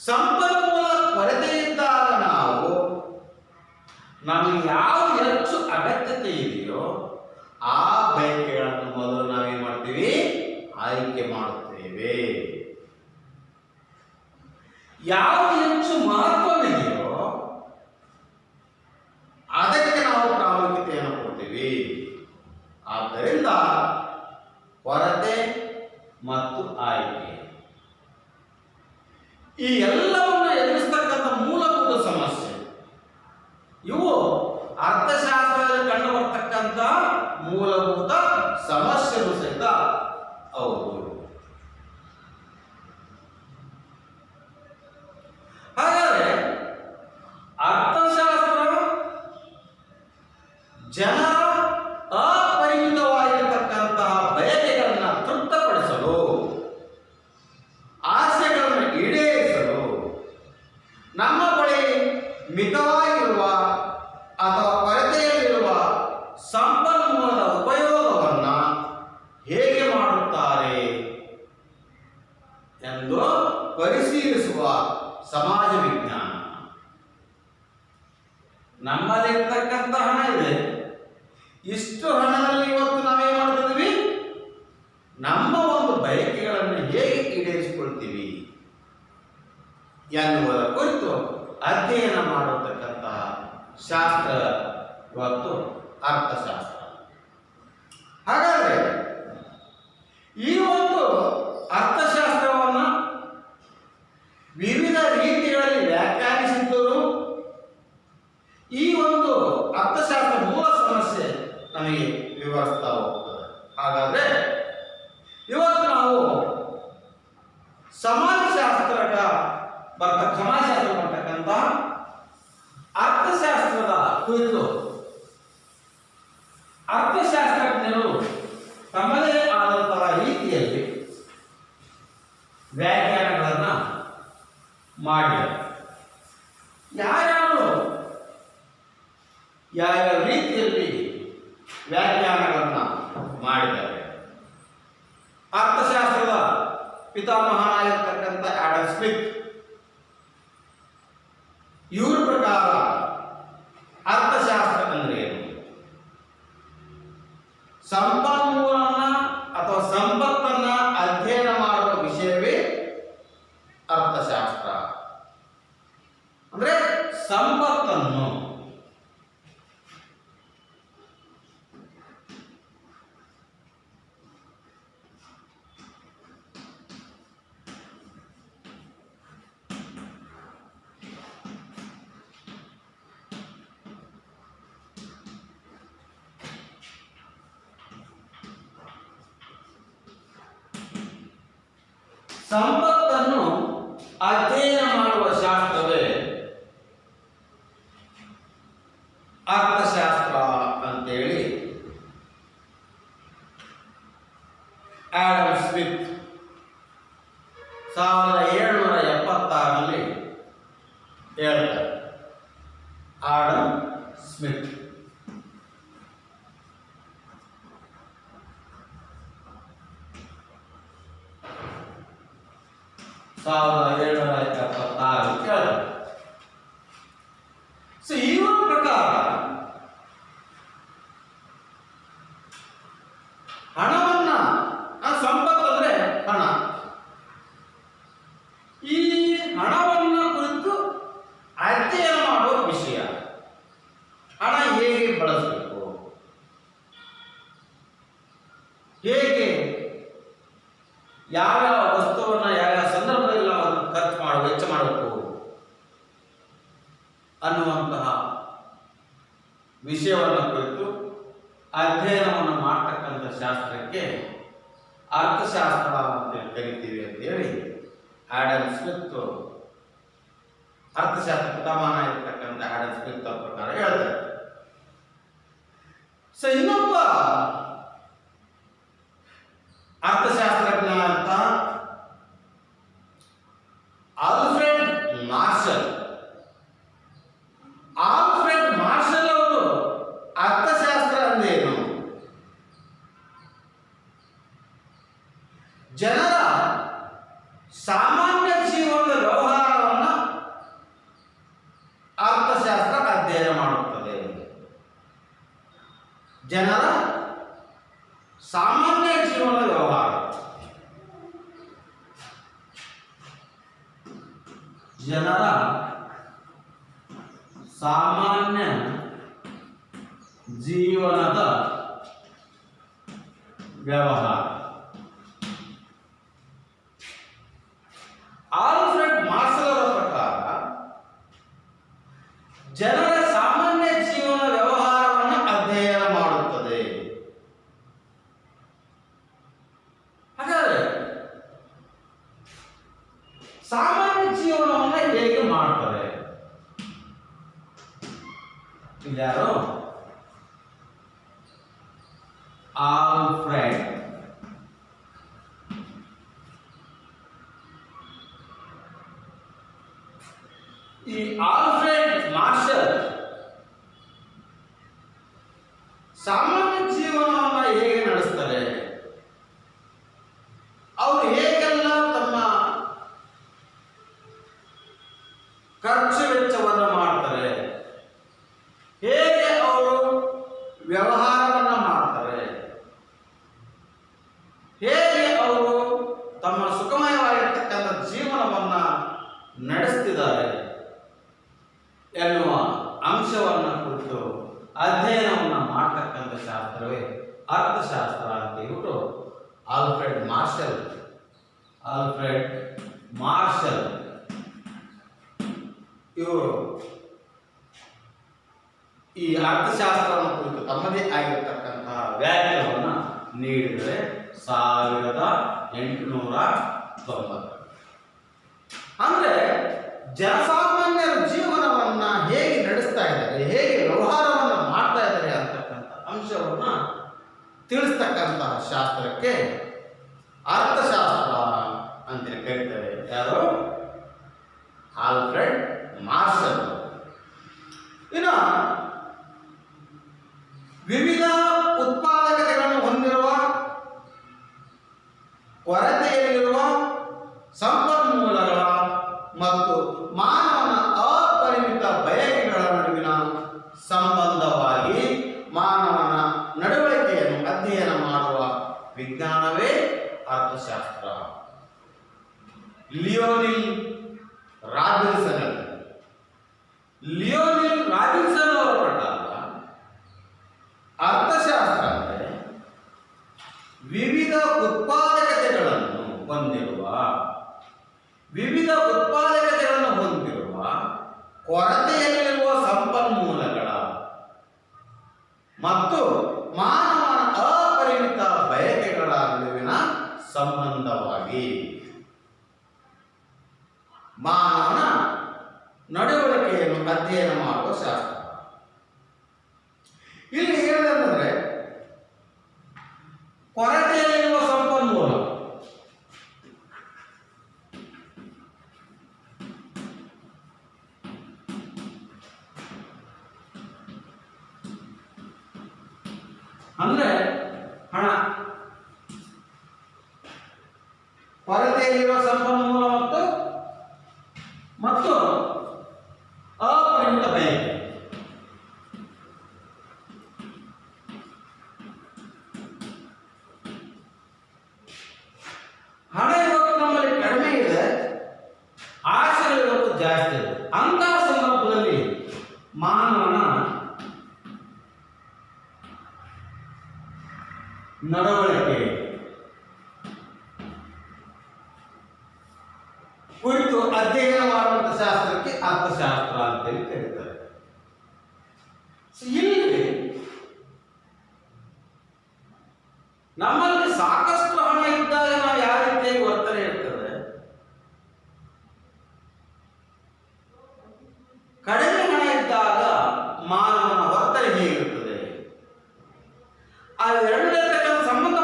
ಸಂಪನ್ಮೂಲ ಕೊರತೆಯಿದ್ದಾಗ ನಾವು ನಮಗೆ ಯಾವ ಹೆಚ್ಚು ಅಗತ್ಯತೆ ಇದೆಯೋ ಆ ಬಯಕೆಗಳನ್ನು ಮೊದಲು ನಾವೇನ್ ಮಾಡ್ತೀವಿ, ಆಯ್ಕೆ ಮಾಡುತ್ತೇವೆ. ಕೊಡ್ತೇವೆ. ಯಾವುದು ಹೆಚ್ಚು ಮಹತ್ವವಿದೆಯೋ ಅದಕ್ಕೆ ನಾವು ಪ್ರಾಮುಖ್ಯತೆಯನ್ನು ಕೊಡ್ತೀವಿ. ಆದ್ದರಿಂದ ಕೊರತೆ ಮತ್ತು ಆಯ್ಕೆ ಈ ಎಲ್ಲವನ್ನು ಎದುರಿಸ್ತಕ್ಕಂಥ ಮೂಲಭೂತ ಸಮಸ್ಯೆ. ಇವು ಅರ್ಥಶಾಸ್ತ್ರದಲ್ಲಿ ಕಂಡು ಬರ್ತಕ್ಕಂಥ ಮೂಲಭೂತ ಸಮಸ್ಯೆಗಳು ಸಹಿತ ಹೌದು. ಹಾಗಾದರೆ ಅರ್ಥಶಾಸ್ತ್ರ ಜನರ ಅಪರಿಮಿತವಾಗಿರತಕ್ಕಂತಹ ಬಯಕೆಗಳನ್ನು ತೃಪ್ತಪಡಿಸಲು, ಆಸೆಗಳನ್ನು ಈಡೇರಿಸಲು ನಮ್ಮ ಬಳಿ ಮಿತವಾಗಿರುವ ಅಥವಾ ಕೊರತೆಯಲ್ಲಿರುವ ಸಂಪನ್ಮೂಲದ ಉಪಯೋಗವನ್ನು ಹೇಗೆ ಮಾಡುತ್ತಾರೆ ಎಂದು ಪರಿಶೀಲಿಸುವ ಸಮಾಜ ವಿಜ್ಞಾನ. ನಮ್ಮಲ್ಲಿರ್ತಕ್ಕಂಥ ಹಣ ಇದೆ, ಇಷ್ಟು ಹಣದಲ್ಲಿ ಇವತ್ತು ನಾವೇನು ಮಾಡ್ತಿದ್ದೀವಿ, ನಮ್ಮ ಒಂದು ಬಯಕೆಗಳನ್ನು ಹೇಗೆ ಈಡೇರಿಸಿಕೊಳ್ತೀವಿ ಎನ್ನುವುದರ ಕುರಿತು ಅಧ್ಯಯನ ಮಾಡತಕ್ಕಂತಹ ಶಾಸ್ತ್ರ ಇವತ್ತು ಅರ್ಥಶಾಸ್ತ್ರ. ಹಾಗಾದರೆ ಈ ಒಂದು ಅರ್ಥಶಾಸ್ತ್ರವನ್ನು ವಿವಿಧ ರೀತಿಗಳಲ್ಲಿ ವ್ಯಾಖ್ಯಾನಿಸಿದ್ದರೂ ಈ ಒಂದು ಅರ್ಥಶಾಸ್ತ್ರ ಮೂಲ ಸಮಸ್ಯೆ ನಮಗೆ ವಿವರಿಸ್ತಾ ಹೋಗ್ತದೆ. ಹಾಗಾದರೆ ಇವತ್ತು ನಾವು ಸಮಾಜಶಾಸ್ತ್ರ ಬರ್ತಕ್ಕಂಥ ಅರ್ಥಶಾಸ್ತ್ರದ ಕುರಿತು ಅರ್ಥಶಾಸ್ತ್ರಜ್ಞರು ತಮ್ಮದೇ ಆದಂತಹ ರೀತಿಯಲ್ಲಿ ವ್ಯಾಖ್ಯಾನಗಳನ್ನು ಮಾಡಿದ್ದಾರೆ. ಯಾರ್ಯಾರು ಯಾವ ರೀತಿಯಲ್ಲಿ ವ್ಯಾಖ್ಯಾನಗಳನ್ನು ಮಾಡಿದ್ದಾರೆ? ಅರ್ಥಶಾಸ್ತ್ರದ ಪಿತಾಮಹನಾಗಿರ್ತಕ್ಕಂಥ ಆಡಮ್ ಸ್ಮಿತ್ ಇವರ ಪ್ರಕಾರ ಅರ್ಥಶಾಸ್ತ್ರ ಅಂದ್ರೆ ಏನು? ಸಂಪನ್ಮೂಲನ ಅಥವಾ ಸಂಪತ್ತನ್ನ ಅಧ್ಯಯನ ಮಾಡುವ ವಿಷಯವೇ ಅರ್ಥಶಾಸ್ತ್ರ. ಅಂದ್ರೆ ಸಂಪತ್ತನ್ನು ಸಂಪತ್ತನ್ನು ಅಧ್ಯಯನ ಮಾಡುವ ಶಾಸ್ತ್ರವೇ ಅರ್ಥಶಾಸ್ತ್ರ ಅಂತೇಳಿ ಆಡಮ್ ಸ್ಮಿತ್ 1776ರಲ್ಲಿ ಹೇಳ್ತಾರೆ. ಆಡಮ್ ಸ್ಮಿತ್ ಹೇಳ್ತಾರೆ. ಸೊ ಇವರ ಪ್ರಕಾರ ಹಣವನ್ನ, ಸಂಪತ್ತು ಅಂದ್ರೆ ಹಣ, ಈ ಹಣವನ್ನ ಕುರಿತು ಅಧ್ಯಯನ ಮಾಡುವ ವಿಷಯ. ಹಣ ಹೇಗೆ ಬಳಸಬೇಕು, ಹೇಗೆ ಯಾವ್ಯಾವ ವಸ್ತುವನ್ನ ಯಾವ್ಯಾವ ಸಂದರ್ಭದಲ್ಲಿ ನಾವು ಅದನ್ನು ಖರ್ಚು ಮಾಡುವ ವೆಚ್ಚ ಮಾಡಬೇಕು ಅನ್ನುವಂತಹ ವಿಷಯವನ್ನು ಕುರಿತು ಅಧ್ಯಯನವನ್ನು ಮಾಡತಕ್ಕಂಥ ಶಾಸ್ತ್ರಕ್ಕೆ ಅರ್ಥಶಾಸ್ತ್ರ ಅಂತ ಕರಿತೀವಿ ಅಂತೇಳಿ ಆಡಮ್ ಸ್ಮಿತ್, ಅರ್ಥಶಾಸ್ತ್ರ ಪಿತಾಮಹ ಇರತಕ್ಕಂಥ ಆಡಮ್ ಸ್ಮಿತ್ ಅವರ ಪ್ರಕಾರ ಹೇಳ್ತಾರೆ. ಸೊ ಇನ್ನೊಬ್ಬ ಅರ್ಥಶಾಸ್ತ್ರಜ್ಞ ಅಂತ ಆಲ್ಫ್ರೆಡ್ ಮಾರ್ಷಲ್. ಆಲ್ಫ್ರೆಡ್ ಮಾರ್ಷಲ್ ಅವರು ಅರ್ಥಶಾಸ್ತ್ರ ಅಂದೇನು, ಜನರ ಸಾಮಾನ್ಯ ಜೀವನದ ವ್ಯವಹಾರವನ್ನು ಅರ್ಥಶಾಸ್ತ್ರ ಅಧ್ಯಯನ ಮಾಡುತ್ತದೆ. ಜನರ ಸಾಮಾನ್ಯ ಜೀವನದ ವ್ಯವಹಾರ ಜನರ ಸಾಮಾನ್ಯ ಜೀವನದ ವ್ಯವಹಾರ. ಆಲ್ಫ್ರೆಡ್ ಮಾರ್ಷಲ್ ಅವರ ಪ್ರಕಾರ ಜನರ ಸಾಮಾನ್ಯ ಜೀವನ ವ್ಯವಹಾರವನ್ನು ಅಧ್ಯಯನ ಮಾಡುತ್ತದೆ. ಹಾಗಾದರೆ ಸಾಮಾನ್ಯ ಜೀವನವನ್ನು ಹೇಗೆ ಮಾಡ್ತಾರೆ? ಯಾರು? ಆಲ್ಫ್ರೆಡ್ ಈ ಆಲ್ಫ್ರೆಡ್ ಮಾರ್ಷಲ್ ಸಾಮಾನ್ಯ ಜೀವನವನ್ನು ಹೇಗೆ ನಡೆಸ್ತಾರೆ? ಅವರು ಹೇಗೆಲ್ಲ ತಮ್ಮ ಖರ್ಚು ವೆಚ್ಚವನ್ನು ಮಾಡ್ತಾರೆ, ಹೇಗೆ ಅವರು ವ್ಯವಹಾರವನ್ನು ಮಾಡ್ತಾರೆ, ಹೇಗೆ ಅವರು ತಮ್ಮ ಸುಖಮಯವಾಗಿರ್ತಕ್ಕಂಥ ಜೀವನವನ್ನು ನಡೆಸ್ತಿದ್ದಾರೆ ಎನ್ನುವ ಅಂಶವನ್ನು ಕುರಿತು ಅಧ್ಯಯನವನ್ನು ಮಾಡತಕ್ಕಂಥ ಶಾಸ್ತ್ರವೇ ಅರ್ಥಶಾಸ್ತ್ರ ಅಂತ ಹೇಳ್ಬಿಟ್ಟು ಆಲ್ಫ್ರೆಡ್ ಮಾರ್ಷಲ್ ಇವರು ಈ ಅರ್ಥಶಾಸ್ತ್ರವನ್ನು ಕುರಿತು ತಮ್ಮದೇ ಆಗಿರತಕ್ಕಂತಹ ವ್ಯಾಖ್ಯಾನವನ್ನು ನೀಡಿದರೆ 1890. ಅಂದ್ರೆ ಜನಸಾಮಾನ್ಯರ ಜೀವನವನ್ನ ಹೇಗೆ ನಡೆಸ್ತಾ ಇದ್ದಾರೆ, ಹೇಗೆ ವ್ಯವಹಾರವನ್ನು ಮಾಡ್ತಾ ಇದ್ದಾರೆ ಅಂತಕ್ಕಂಥ ಅಂಶವನ್ನ ತಿಳಿಸ್ತಕ್ಕಂತಹ ಶಾಸ್ತ್ರಕ್ಕೆ ಅರ್ಥಶಾಸ್ತ್ರ ಅಂತೇಳಿ ಕರೀತಾರೆ. ಯಾರು? Alfred marshal. ಇನ್ನು ವಿವಿಧ ಉತ್ಪಾದಕತೆಗಳನ್ನು ಹೊಂದಿರುವ, ಕೊರತೆಯಲ್ಲಿರುವ ಸಂಪನ್ಮೂಲಗಳ ಮತ್ತು ಮಾನವನ ಅಪರಿಮಿತ ಬಯಕೆಗಳ ನಡುವಿನ ಸಂಬಂಧವಾಗಿ ಮಾನವನ ನಡವಳಿಕೆಯನ್ನು ಅಧ್ಯಯನ ಮಾಡುವ ವಿಜ್ಞಾನವೇ ಅರ್ಥಶಾಸ್ತ್ರ. ಲಿಯೋನಿಲ್ ರಾಬಿನ್ಸನ್ ಅವರ ಪ್ರಕಾರ ಅರ್ಥಶಾಸ್ತ್ರ ಅಂದರೆ ವಿವಿಧ ಉತ್ಪಾದಕತೆಗಳನ್ನು ಹೊಂದಿರುವ, ಕೊರತೆಯಲ್ಲಿರುವ ಸಂಪನ್ಮೂಲಗಳ ಮತ್ತು ಮಾನವನ ಅಪರಿಮಿತ ಬಯಕೆಗಳ ನಡುವಿನ ಸಂಬಂಧವಾಗಿ ಮಾನವನ ನಡವಳಿಕೆಯನ್ನು ಅಧ್ಯಯನ ಮಾಡುವ ಶಾಸ್ತ್ರ. ಇಲ್ಲಿ ಹೇಳೋದಂದ್ರೆ ಕೊರತೆಯಲ್ಲಿರುವ ಸಂಪನ್ಮೂಲ, ಅಂದ್ರೆ ಹಣ, ಕೊರತೆಯಲ್ಲಿರುವ ಸಂಪನ್ಮೂಲ ಮತ್ತು ಅಪರಿಮಿತ ಬಯಕೆ. ಹಣ ಇವತ್ತು ನಮ್ಮಲ್ಲಿ ಕಡಿಮೆ ಇದೆ, ಆಸೆಗಳು ಇವತ್ತು ಜಾಸ್ತಿ ಇದೆ. ಅಂತಹ ಸಂದರ್ಭದಲ್ಲಿ ಮಾನವನ ನಡವಳಿಕೆ ಕುರಿತು ಅಧ್ಯಯನ ಮಾಡುವಂಥ ಶಾಸ್ತ್ರಕ್ಕೆ ಅರ್ಥಶಾಸ್ತ್ರ ಅಂತೇಳಿ ಕರೀತಾರೆ. ಇಲ್ಲಿ ನಮ್ಮಲ್ಲಿ ಸಾಕಷ್ಟು ಹಣ ಇದ್ದಾಗ ನಾವು ಯಾವ ರೀತಿಯಾಗಿ ವರ್ತನೆ ಇರ್ತದೆ, ಕಡಿಮೆ ಹಣ ಇದ್ದಾಗ ಮಾನವನ ವರ್ತನೆ ಹೇಗಿರುತ್ತದೆ, ಆ ಎರಡನೇತಕ್ಕಂಥ ಸಂಬಂಧ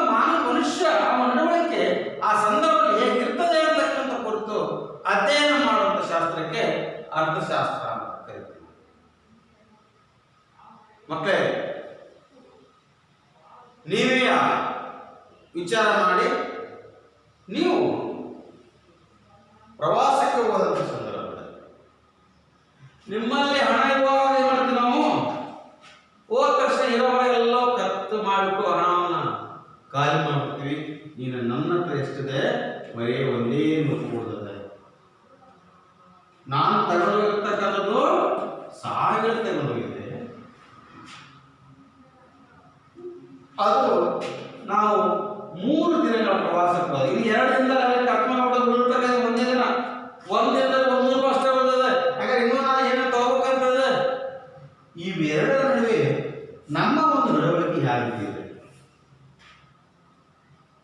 ಮನುಷ್ಯ ಅವನ ನಡವಳಿಕೆ ಆ ಸಂದರ್ಭದಲ್ಲಿ ಹೇಗಿರ್ತದೆ ಅಂತಕ್ಕಂಥ ಕುರಿತು ಅಧ್ಯಯನ ಮಾಡುವಂಥ ಶಾಸ್ತ್ರಕ್ಕೆ ಅರ್ಥಶಾಸ್ತ್ರ ಅಂತ ಕರೀತೀವಿ. ಮಕ್ಕಳೇ, ನೀವೇ ವಿಚಾರ ಮಾಡಿ, ನೀವು ಪ್ರವಾಸಕ್ಕೆ ಹೋದಂಥ ಸಂದರ್ಭದಲ್ಲಿ ನಿಮ್ಮಲ್ಲಿ ಹಣ ಇರುವಾಗ ಏನು ಮಾಡ್ತೀವಿ ನಾವು? ಹೋದ ತಕ್ಷಣ ಇರೋವಾಗೆಲ್ಲ ಖರ್ಚು ಮಾಡಿಬಿಟ್ಟು ಹಣವನ್ನು ಖಾಲಿ ಮಾಡ್ತೀವಿ. ನೀನು ನನ್ನ ಹತ್ರ ಎಷ್ಟಿದೆ, ಬರೀ ಒಂದೇ ನೂರು ಕೊಡ್ತದೆ, ನಾನು ತಗೊಂಡೋಗಿರ್ತಕ್ಕಂಥದ್ದು ಸಾವಿರ ತಗೊಂಡೋಗಿದ್ದೆ. ಅದು ನಾವು 3 ದಿನಗಳ ಪ್ರವಾಸಕ್ಕೆ ಹೋದ. ಇನ್ನು 2 ದಿನದಲ್ಲಿ ಕರ್ಕೊಂಡು ಹೋಗ್ತಕ್ಕಂಥ ಒಂದೇ ದಿನ, ಒಂದಿನದಲ್ಲಿ 1 ರೂಪಾಯಿ ಅಷ್ಟೇ ಬರ್ತದೆ. ಹಾಗಾದ್ರೆ ಇನ್ನೂ ನಾನು ಏನು ತಗೋಬೇಕಂತದೆ. ಇವೆರಡರ ನಡುವೆ ನಮ್ಮ ಒಂದು ನಡವಳಿಕೆ ಹೇಗಿರ್ತದೆ,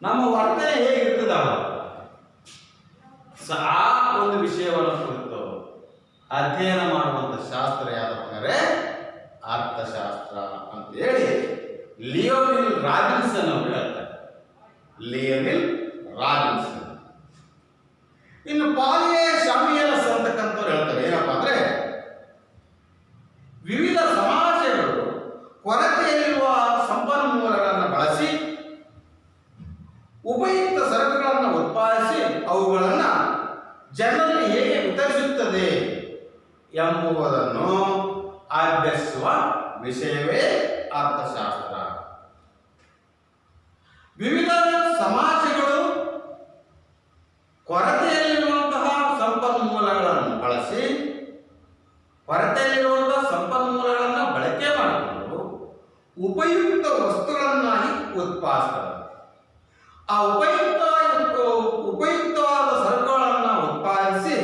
ನಮ್ಮ ವರ್ತನೆ ಹೇಗಿರ್ತದ, ಆ ಒಂದು ವಿಷಯವನ್ನು ಕುರಿತು ಅಧ್ಯಯನ ಮಾಡುವಂತ ಶಾಸ್ತ್ರ ಯಾವ್ದಪ್ಪ ಅಂದರೆ ಅರ್ಥಶಾಸ್ತ್ರ ಅಂತ ಹೇಳಿ ಲಿಯೋನಿಲ್ ರಾಬಿನ್ಸನ್ ಅವರು ಹೇಳ್ತಾರೆ. ಲಿಯೋನಿಲ್ ರಾಬಿನ್ಸನ್. ಇನ್ನು ಪಾಲಿಯೇ ಶಾಮಿಯಲಸ್ ಅಂತಕ್ಕಂಥವ್ರು ಹೇಳ್ತಾರೆ ಏನಪ್ಪ ಅಂದ್ರೆ, ವಿವಿಧ ಸಮಾಜಗಳು ಕೊರತೆಯಲ್ಲಿರುವ ಸಂಪನ್ಮೂಲಗಳನ್ನು ಬಳಸಿ ಉಪಯುಕ್ತ ಸರಕುಗಳನ್ನು ಉತ್ಪಾದಿಸಿ ಅವುಗಳನ್ನು ಜನರಲ್ಲಿ ಹೇಗೆ ವಿತರಿಸುತ್ತದೆ ಎಂಬುದನ್ನು ಅಭ್ಯಸಿಸುವ ವಿಷಯವೇ ಅರ್ಥಶಾಸ್ತ್ರ. ವಿವಿಧ ಸಮಾಜಗಳು ಕೊರತೆಯಲ್ಲಿರುವಂತಹ ಸಂಪನ್ಮೂಲಗಳನ್ನು ಬಳಸಿ ಕೊರತೆಯಲ್ಲಿರುವಂತಹ ಸಂಪನ್ಮೂಲಗಳನ್ನು ಬಳಕೆ ಮಾಡಿಕೊಂಡು ಉಪಯುಕ್ತ ವಸ್ತುಗಳನ್ನಾಗಿ ಉತ್ಪಾದಿಸ್ತಾರೆ. ಆ ಉಪಯುಕ್ತವಾದ ಸರಕುಗಳನ್ನು ಉತ್ಪಾದಿಸಿ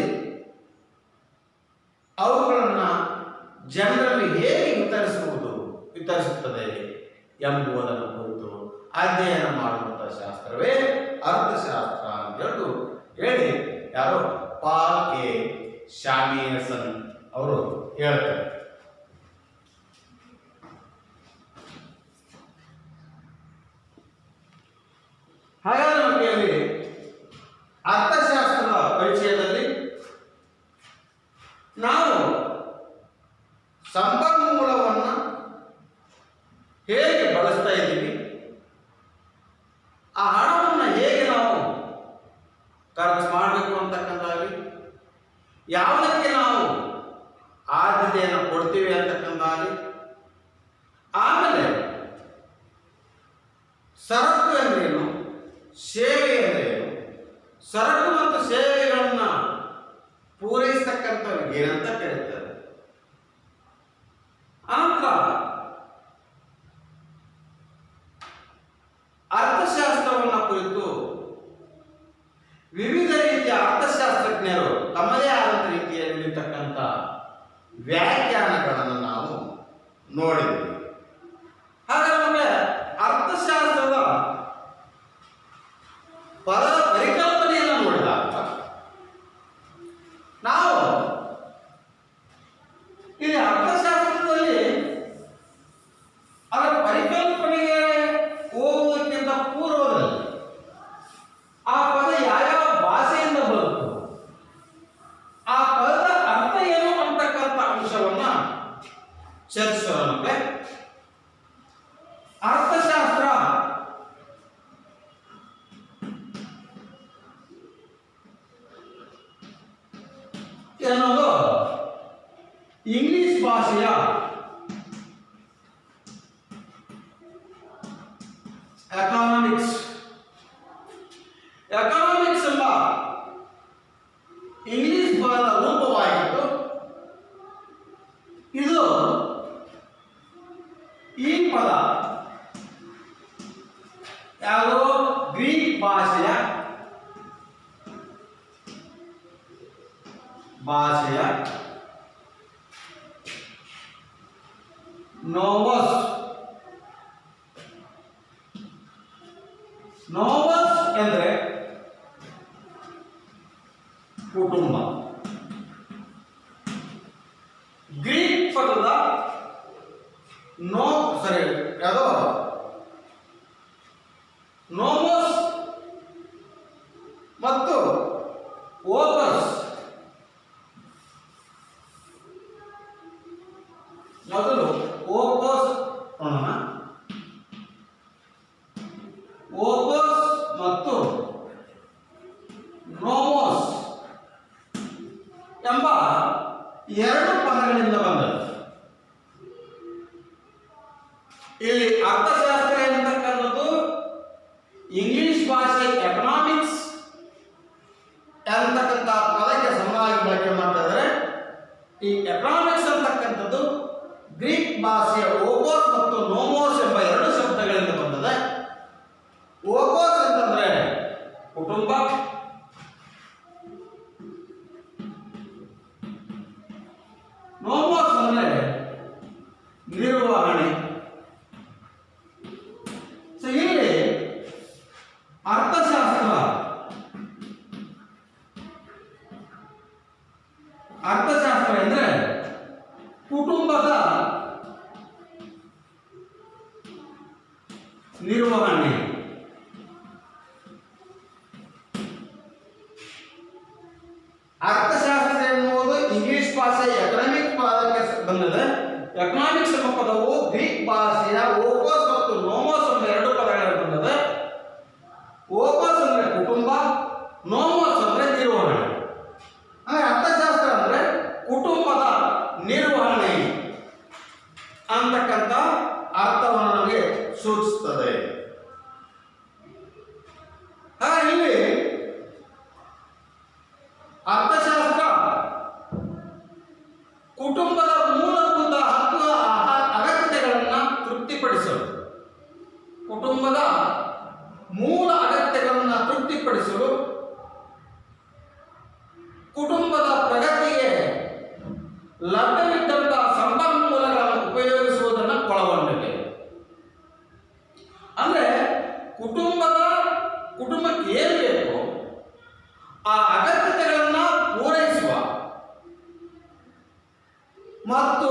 ಅವುಗಳನ್ನು ಜನರಲ್ಲಿ ಹೇಗೆ ವಿತರಿಸುತ್ತದೆ ಎಂಬುದನ್ನು ಕುರಿತು ಅಧ್ಯಯನ ಮಾಡುವಂತಹ ಶಾಸ್ತ್ರವೇ ಅರ್ಥಶಾಸ್ತ್ರ ಅಂತ ಹೇಳಿ ಯಾರೋ ಪಾಲ್ ಎ ಶಾಮಿಯಲ್ಸನ್ ಅವರು ಹೇಳ್ತಾರೆ. ಹಾಗಾದ್ರೆ ನಮಗೆ ಅರ್ಥಶಾಸ್ತ್ರದ ಪರಿಚಯದಲ್ಲಿ ನಾವು ಸಂಪನ್ಮೂಲವನ್ನು ಹೇಗೆ ಬಳಸ್ತಾ ಇದ್ದೀವಿ, ಆ ಹಣವನ್ನು ಹೇಗೆ ನಾವು ಖರ್ಚು ಮಾಡಬೇಕು ಅಂತಕ್ಕಂಥಾಗಲಿ, ಯಾವುದಕ್ಕೆ ನಾವು ಆದ್ಯತೆಯನ್ನು ಕೊಡ್ತೀವಿ ಅಂತಕ್ಕಂಥಾಗಲಿ, ಆಮೇಲೆ ಸರಕು ಅಂದ್ರೇನು, ಸೇವೆ ಅಂದ್ರೇನು, ಸರಕು ಮತ್ತು ಸೇವೆಗಳನ್ನು ಪೂರೈಸತಕ್ಕಂಥವ್ರಿಗೆ ಏನಂತ ಕರೀತಾರೆ. ಆನಂತರ ಅರ್ಥಶಾಸ್ತ್ರವನ್ನು ಕುರಿತು ವಿವಿಧ ರೀತಿಯ ಅರ್ಥಶಾಸ್ತ್ರಜ್ಞರು ತಮ್ಮದೇ ಆದಂಥ ರೀತಿಯಲ್ಲಿರ್ತಕ್ಕಂಥ ವ್ಯಾಖ್ಯಾನಗಳನ್ನು ನಾವು ನೋಡಿದ್ವಿ. ಹಾಗಾದ್ರೆ ನಮಗೆ ಅರ್ಥಶಾಸ್ತ್ರದ ಪದದ ಪರಿಕಲ್ಪನೆಯನ್ನು ನೋಡಿದಾಗ ನಾವು ಇಲ್ಲಿ ಅರ್ಥಶಾಸ್ತ್ರದಲ್ಲಿ ಅದರ ಪರಿಕಲ್ಪನೆಗೆ ಹೋಗುವುದಕ್ಕಿಂತ ಪೂರ್ವದಲ್ಲಿ ಆ ಪದ ಯಾವ್ಯಾವ ಭಾಷೆಯಿಂದ ಬರುತ್ತೋ ಆ ಪದದ ಅರ್ಥ ಏನು ಅಂತಕ್ಕಂಥ ಅಂಶವನ್ನ ಚರ್ಚಿಸೋಣ. ಅರ್ಥಶಾಸ್ತ್ರ ಎನ್ನುವುದು ಇಂಗ್ಲಿಷ್ ಭಾಷೆಯ ಎಕಾನಮಿಕ್ಸ್ ಎಂಬ ಇಂಗ್ಲಿಷ್ ಪದದ ರೂಪವಾಗಿದ್ದು, ಇದು ಈ ಪದ ಯಾವುದೋ ಗ್ರೀಕ್ ಭಾಷೆಯ ನೋವಸ್ ಎಂದರೆ ಕುಟುಂಬ. ಗ್ರೀಕ್ ಪದದ ಯಾವುದೋ ನೋವಸ್ ಮತ್ತು ಓಪಸ್ ಮೊದಲು ಓಪೋಸ್ ಮತ್ತು ನೋಮೋಸ್ ಎಂಬ 2 ಪದಗಳಿಂದ ಬಂದದ್ದು. ಇಲ್ಲಿ ಅರ್ಥಶಾಸ್ತ್ರ ಎಂತಕ್ಕಂಥದ್ದು ಇಂಗ್ಲಿಷ್ ಭಾಷೆ ಎಕನಾಮಿಕ್ಸ್ ಎಂತಕ್ಕಂಥ ಪದಕ್ಕೆ ಸಮನಾಗಿ ಬಳಕೆ ಮಾಡ್ತಾ ಇದ್ದಾರೆ. ಈ ಎಕನಾಮಿಕ್ಸ್ ಅಂತಕ್ಕಂಥದ್ದು ಗ್ರೀಕ್ ಭಾಷೆಯ ಓಕೋಸ್ ಮತ್ತು ನೋಮೋಸ್ ಎಂಬ ಎರಡು ಶಬ್ದಗಳಿಂದ ಬಂದಿದೆ. ಓಕೋಸ್ ಅಂತಂದ್ರೆ ಕುಟುಂಬ, ನೋಮೋಸ್ ಅಂದ್ರೆ ನಿರ್ವಹಣೆ. ಸೊ ಇಲ್ಲಿ ಅರ್ಥಶಾಸ್ತ್ರ ಅಂದ್ರೆ ಕುಟುಂಬದ ನಿರ್ವಹಣೆ. ಅರ್ಥಶಾಸ್ತ್ರ ಎನ್ನುವುದು ಇಂಗ್ಲಿಷ್ ಭಾಷೆಯ ಎಕನಾಮಿಕ್ ಪದಕ್ಕೆ ಬಂದಿದೆ. ಎಕನಾಮಿಕ್ಸ್ ಎಂಬ ಪದವು ಗ್ರೀಕ್ ಭಾಷೆಯ ಓಕೋಸ್ ಮತ್ತು ನೋಮೋಸ್ ಎಂಬ ಎರಡು ಪದಗಳಿಂದ ಬಂದಿದೆ. ಓಕೋಸ್ ಅಂದ್ರೆ ಕುಟುಂಬ, ನೋಮೋಸ್ ಅಂದ್ರೆ ನಿರ್ವಹಣೆ. ಅಂದ್ರೆ ಅರ್ಥಶಾಸ್ತ್ರ ಅಂದ್ರೆ ಕುಟುಂಬದ ನಿರ್ವಹಣೆ ಅಂತಕ್ಕಂಥ ಅರ್ಥವನ್ನು ನಮಗೆ ಸೂಚಿಸುತ್ತದೆ. ಇಲ್ಲಿ ಅರ್ಥಶಾಸ್ತ್ರ ಕುಟುಂಬದ ಮೂಲಭೂತ ಹಕ್ಕು ಅಗತ್ಯಗಳನ್ನು ತೃಪ್ತಿಪಡಿಸಲು, ಕುಟುಂಬದ ಮೂಲ ಅಗತ್ಯಗಳನ್ನು ತೃಪ್ತಿಪಡಿಸಲು, ಕುಟುಂಬದ ಪ್ರಗತಿಗೆ ಲಭ್ಯವಿದ್ದಂತಹ ಸಂಪನ್ಮೂಲಗಳನ್ನು ಉಪಯೋಗಿಸುವುದನ್ನು ಒಳಗೊಂಡಿದೆ. ಅಂದ್ರೆ ಕುಟುಂಬಕ್ಕೆ ಏನು ಬೇಕು ಆ ಅಗತ್ಯತೆಗಳನ್ನು ಪೂರೈಸುವ ಮತ್ತು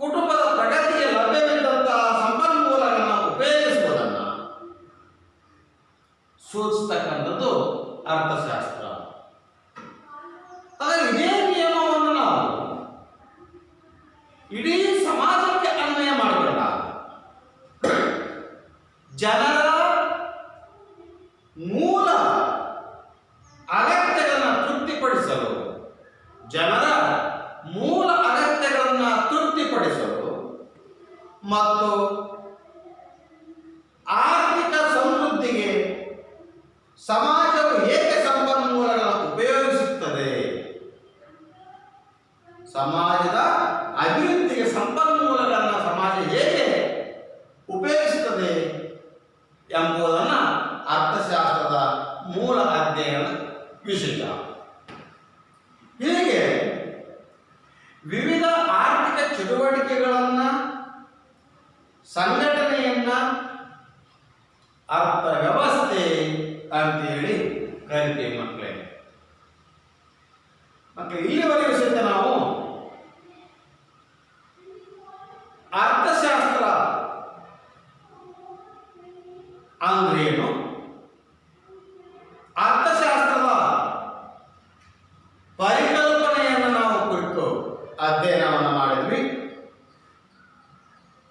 ಕುಟುಂಬದ ಪ್ರಗತಿಗೆ ಲಭ್ಯವಿದ್ದಂತಹ ಸಂಪನ್ಮೂಲಗಳನ್ನು ಉಪಯೋಗಿಸುವುದನ್ನು ಸೂಚಿಸ್ತಕ್ಕಂಥದ್ದು ಅರ್ಥಶಾಸ್ತ್ರ. ಇದೇ ನಿಯಮವನ್ನು ನಾವು ಇಡೀ ಸಮಾಜಕ್ಕೆ ಅನ್ವಯ ಮಾಡಿಕೊಂಡಾಗ ಜನರ ಮೂಲ ಅಗತ್ಯಗಳನ್ನು ತೃಪ್ತಿಪಡಿಸಲು ಮತ್ತು ಆರ್ಥಿಕ ಸಮೃದ್ಧಿಗೆ ಸಮಾಜವು ಹೇಗೆ ಸಂಪನ್ಮೂಲಗಳನ್ನು ಉಪಯೋಗಿಸುತ್ತದೆ, ಸಮಾಜದ ಅಭಿವೃದ್ಧಿಗೆ ಸಂಪನ್ಮೂಲಗಳನ್ನು ಸಮಾಜ ಹೇಗೆ ಉಪಯೋಗಿಸುತ್ತದೆ ಎಂಬುದನ್ನು ಅರ್ಥಶಾಸ್ತ್ರದ ಮೂಲ ಅಧ್ಯಯನ ವಿಷಯ. ಹೀಗೆ ವಿವಿಧ ಆರ್ಥಿಕ ಚಟುವಟಿಕೆಗಳನ್ನು, ಸಂಘಟನೆಯನ್ನ ಅರ್ಥವ್ಯವಸ್ಥೆ ಅಂತೇಳಿ ಕರಿತೀವಿ ಮಕ್ಕಳೇ. ಇಲ್ಲಿವರೆಗೂ ಸಹಿತ ನಾವು ಅರ್ಥಶಾಸ್ತ್ರ ಅಂದ್ರೇನು, ಅರ್ಥಶಾಸ್ತ್ರದ ಪರಿಕಲ್ಪನೆಯನ್ನು ನಾವು ಕುರಿತು ಅಧ್ಯಯನವನ್ನು ಮಾಡಿದ್ವಿ.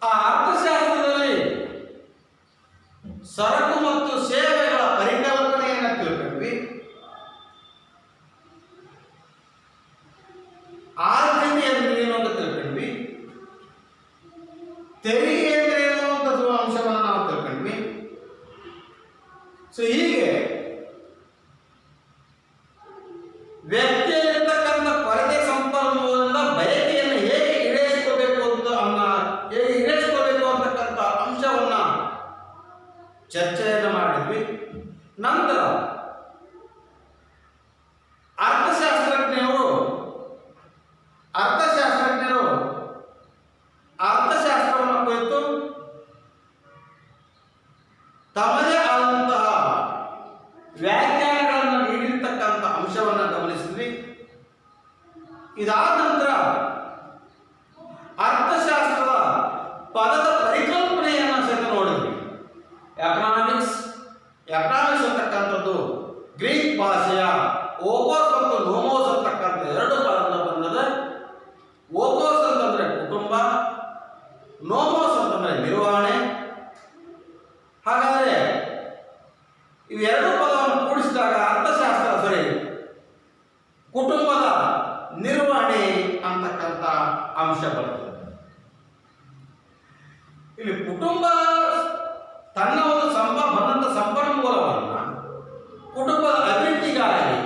ಆ ಅರ್ಥಶಾಸ್ತ್ರದಲ್ಲಿ ಸರಕು ಮತ್ತು ಸೇವೆಗಳ ಪರಿಕಲ್ಪನೆಯನ್ನು ತಿಳ್ಕೊಂಡ್ವಿ. ಆರ್ಥಿಕತೆ ಅಂದ್ರೆ ಏನು ಅಂತ ತಿಳ್ಕೊಂಡ್ವಿ. ತೆರಿಗೆ ಅಂದ್ರೆ ಏನು ಅಂತ ಅಂಶವನ್ನು ನಾವು ತಿಳ್ಕೊಂಡ್ವಿ. ಸೊ ಹೀಗೆ ವ್ಯಕ್ತಿಯಲ್ಲಿರ್ತಕ್ಕಂಥ ಕೊರತೆ ಸಂಪನ್ಮೂಲದಿಂದ ಬಯಕೆಯನ್ನು ಹೇಗೆ ಈಡೇರಿಸಿಕೊಳ್ಬೇಕು ಅಂತಕ್ಕಂಥ ಅಂಶವನ್ನ ಚರ್ಚೆಯನ್ನು ಮಾಡಿದ್ವಿ. ನಂತರ ಅರ್ಥಶಾಸ್ತ್ರಜ್ಞರು ಅರ್ಥಶಾಸ್ತ್ರವನ್ನು ಕುರಿತು ತಮ್ಮದೇ ಆದಂತಹ ವ್ಯಾಖ್ಯಾನಗಳನ್ನು ನೀಡಿರ್ತಕ್ಕಂಥ ಅಂಶವನ್ನು ಗಮನಿಸಿದ್ವಿ. ಇದಾದ ನಂತರ ಅರ್ಥಶಾಸ್ತ್ರದ ಪದದ ಪರಿಕಲ್ಪನೆಯನ್ನು ಸಹಿತ ನೋಡಿದ್ವಿ. ಎಕನಾಮಿಕ್ಸ್ ಅಂತಕ್ಕಂಥದ್ದು ಗ್ರೀಕ್ ಭಾಷೆಯ ಓಕೋಸ್ ಮತ್ತು ನೋಮೋಸ್ ಅಂತಕ್ಕಂಥ ಎರಡು ಪದದಿಂದ ಬಂದಿದೆ. ಓಕೋಸ್ ಅಂತಂದ್ರೆ ಕುಟುಂಬ, ನೋಮೋಸ್ ಅಂತಂದ್ರೆ ನಿರ್ವಹಣೆ. ಹಾಗಾದರೆ ಇವೆರಡು ಪದವನ್ನು ಕೂಡಿಸಿದಾಗ ಅರ್ಥಶಾಸ್ತ್ರ ಕುಟುಂಬದ ನಿರ್ವಹಣೆ ಅಂತಕ್ಕಂಥ ಅಂಶ ಬರ್ತದೆ. ಇಲ್ಲಿ ಕುಟುಂಬ ತನ್ನ ಒಂದು ಬಂದಂಥ ಸಂಪನ್ಮೂಲವನ್ನು ಕುಟುಂಬದ ಅಭಿವೃದ್ಧಿಗಾಗಿ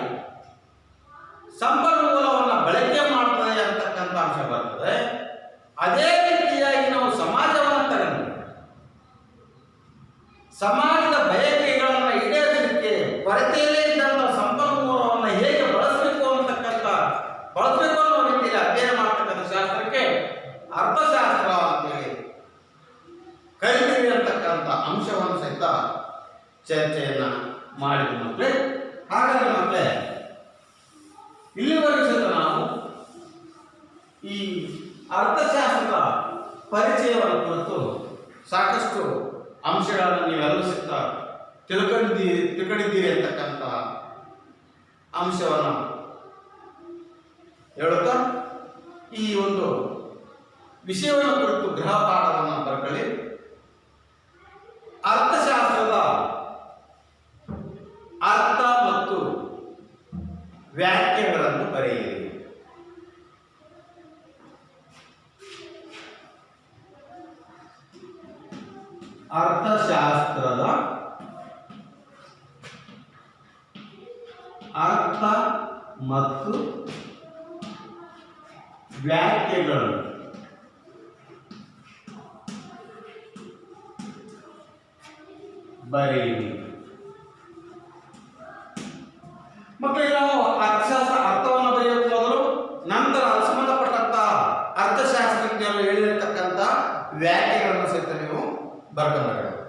ಚರ್ಚೆಯನ್ನ ಮಾಡಿದ್ವಿ ಮಕ್ಕಳೇ. ಹಾಗಾದ್ರೆ ಮಕ್ಕಳೇ, ಇಲ್ಲಿವರೆಗೂ ಸಹಿತ ನಾವು ಈ ಅರ್ಥಶಾಸ್ತ್ರದ ಪರಿಚಯವನ್ನು ಕುರಿತು ಸಾಕಷ್ಟು ಅಂಶಗಳನ್ನು ನೀವೆಲ್ಲರೂ ಸಹಿತ ತಿಳ್ಕೊಂಡಿದ್ದೀರಿ ಅಂತಕ್ಕಂಥ ಅಂಶವನ್ನು ಹೇಳುತ್ತಾ ಈ ಒಂದು ವಿಷಯವನ್ನು ಕುರಿತು ಗೃಹ ಪಾಠವನ್ನು ಬರ್ಕೊಳ್ಳಿ. ಅರ್ಥಶಾಸ್ತ್ರದ ಅರ್ಥ ಮತ್ತು ವ್ಯಾಖ್ಯೆಗಳನ್ನು ಬರೆಯಿರಿ. ಅರ್ಥಶಾಸ್ತ್ರದ ಅರ್ಥ ಮತ್ತು ವ್ಯಾಖ್ಯೆಗಳು ಬರೆಯಿರಿ. ಮಕ್ಕಳಿಗೆ ನಾವು ಅರ್ಥಶಾಸ್ತ್ರ ಅರ್ಥವನ್ನು ಬರೆಯೋಕೆ ಮೊದಲು ನಂತರ ಸಂಬಂಧಪಟ್ಟಂತ ಅರ್ಥಶಾಸ್ತ್ರಜ್ಞರು ಹೇಳಿರತಕ್ಕಂಥ ವ್ಯಾಖ್ಯೆಗಳನ್ನು ಸಹಿತ ನೀವು ಬರ್ಕೊಂಡ್ಬರಬೇಕು.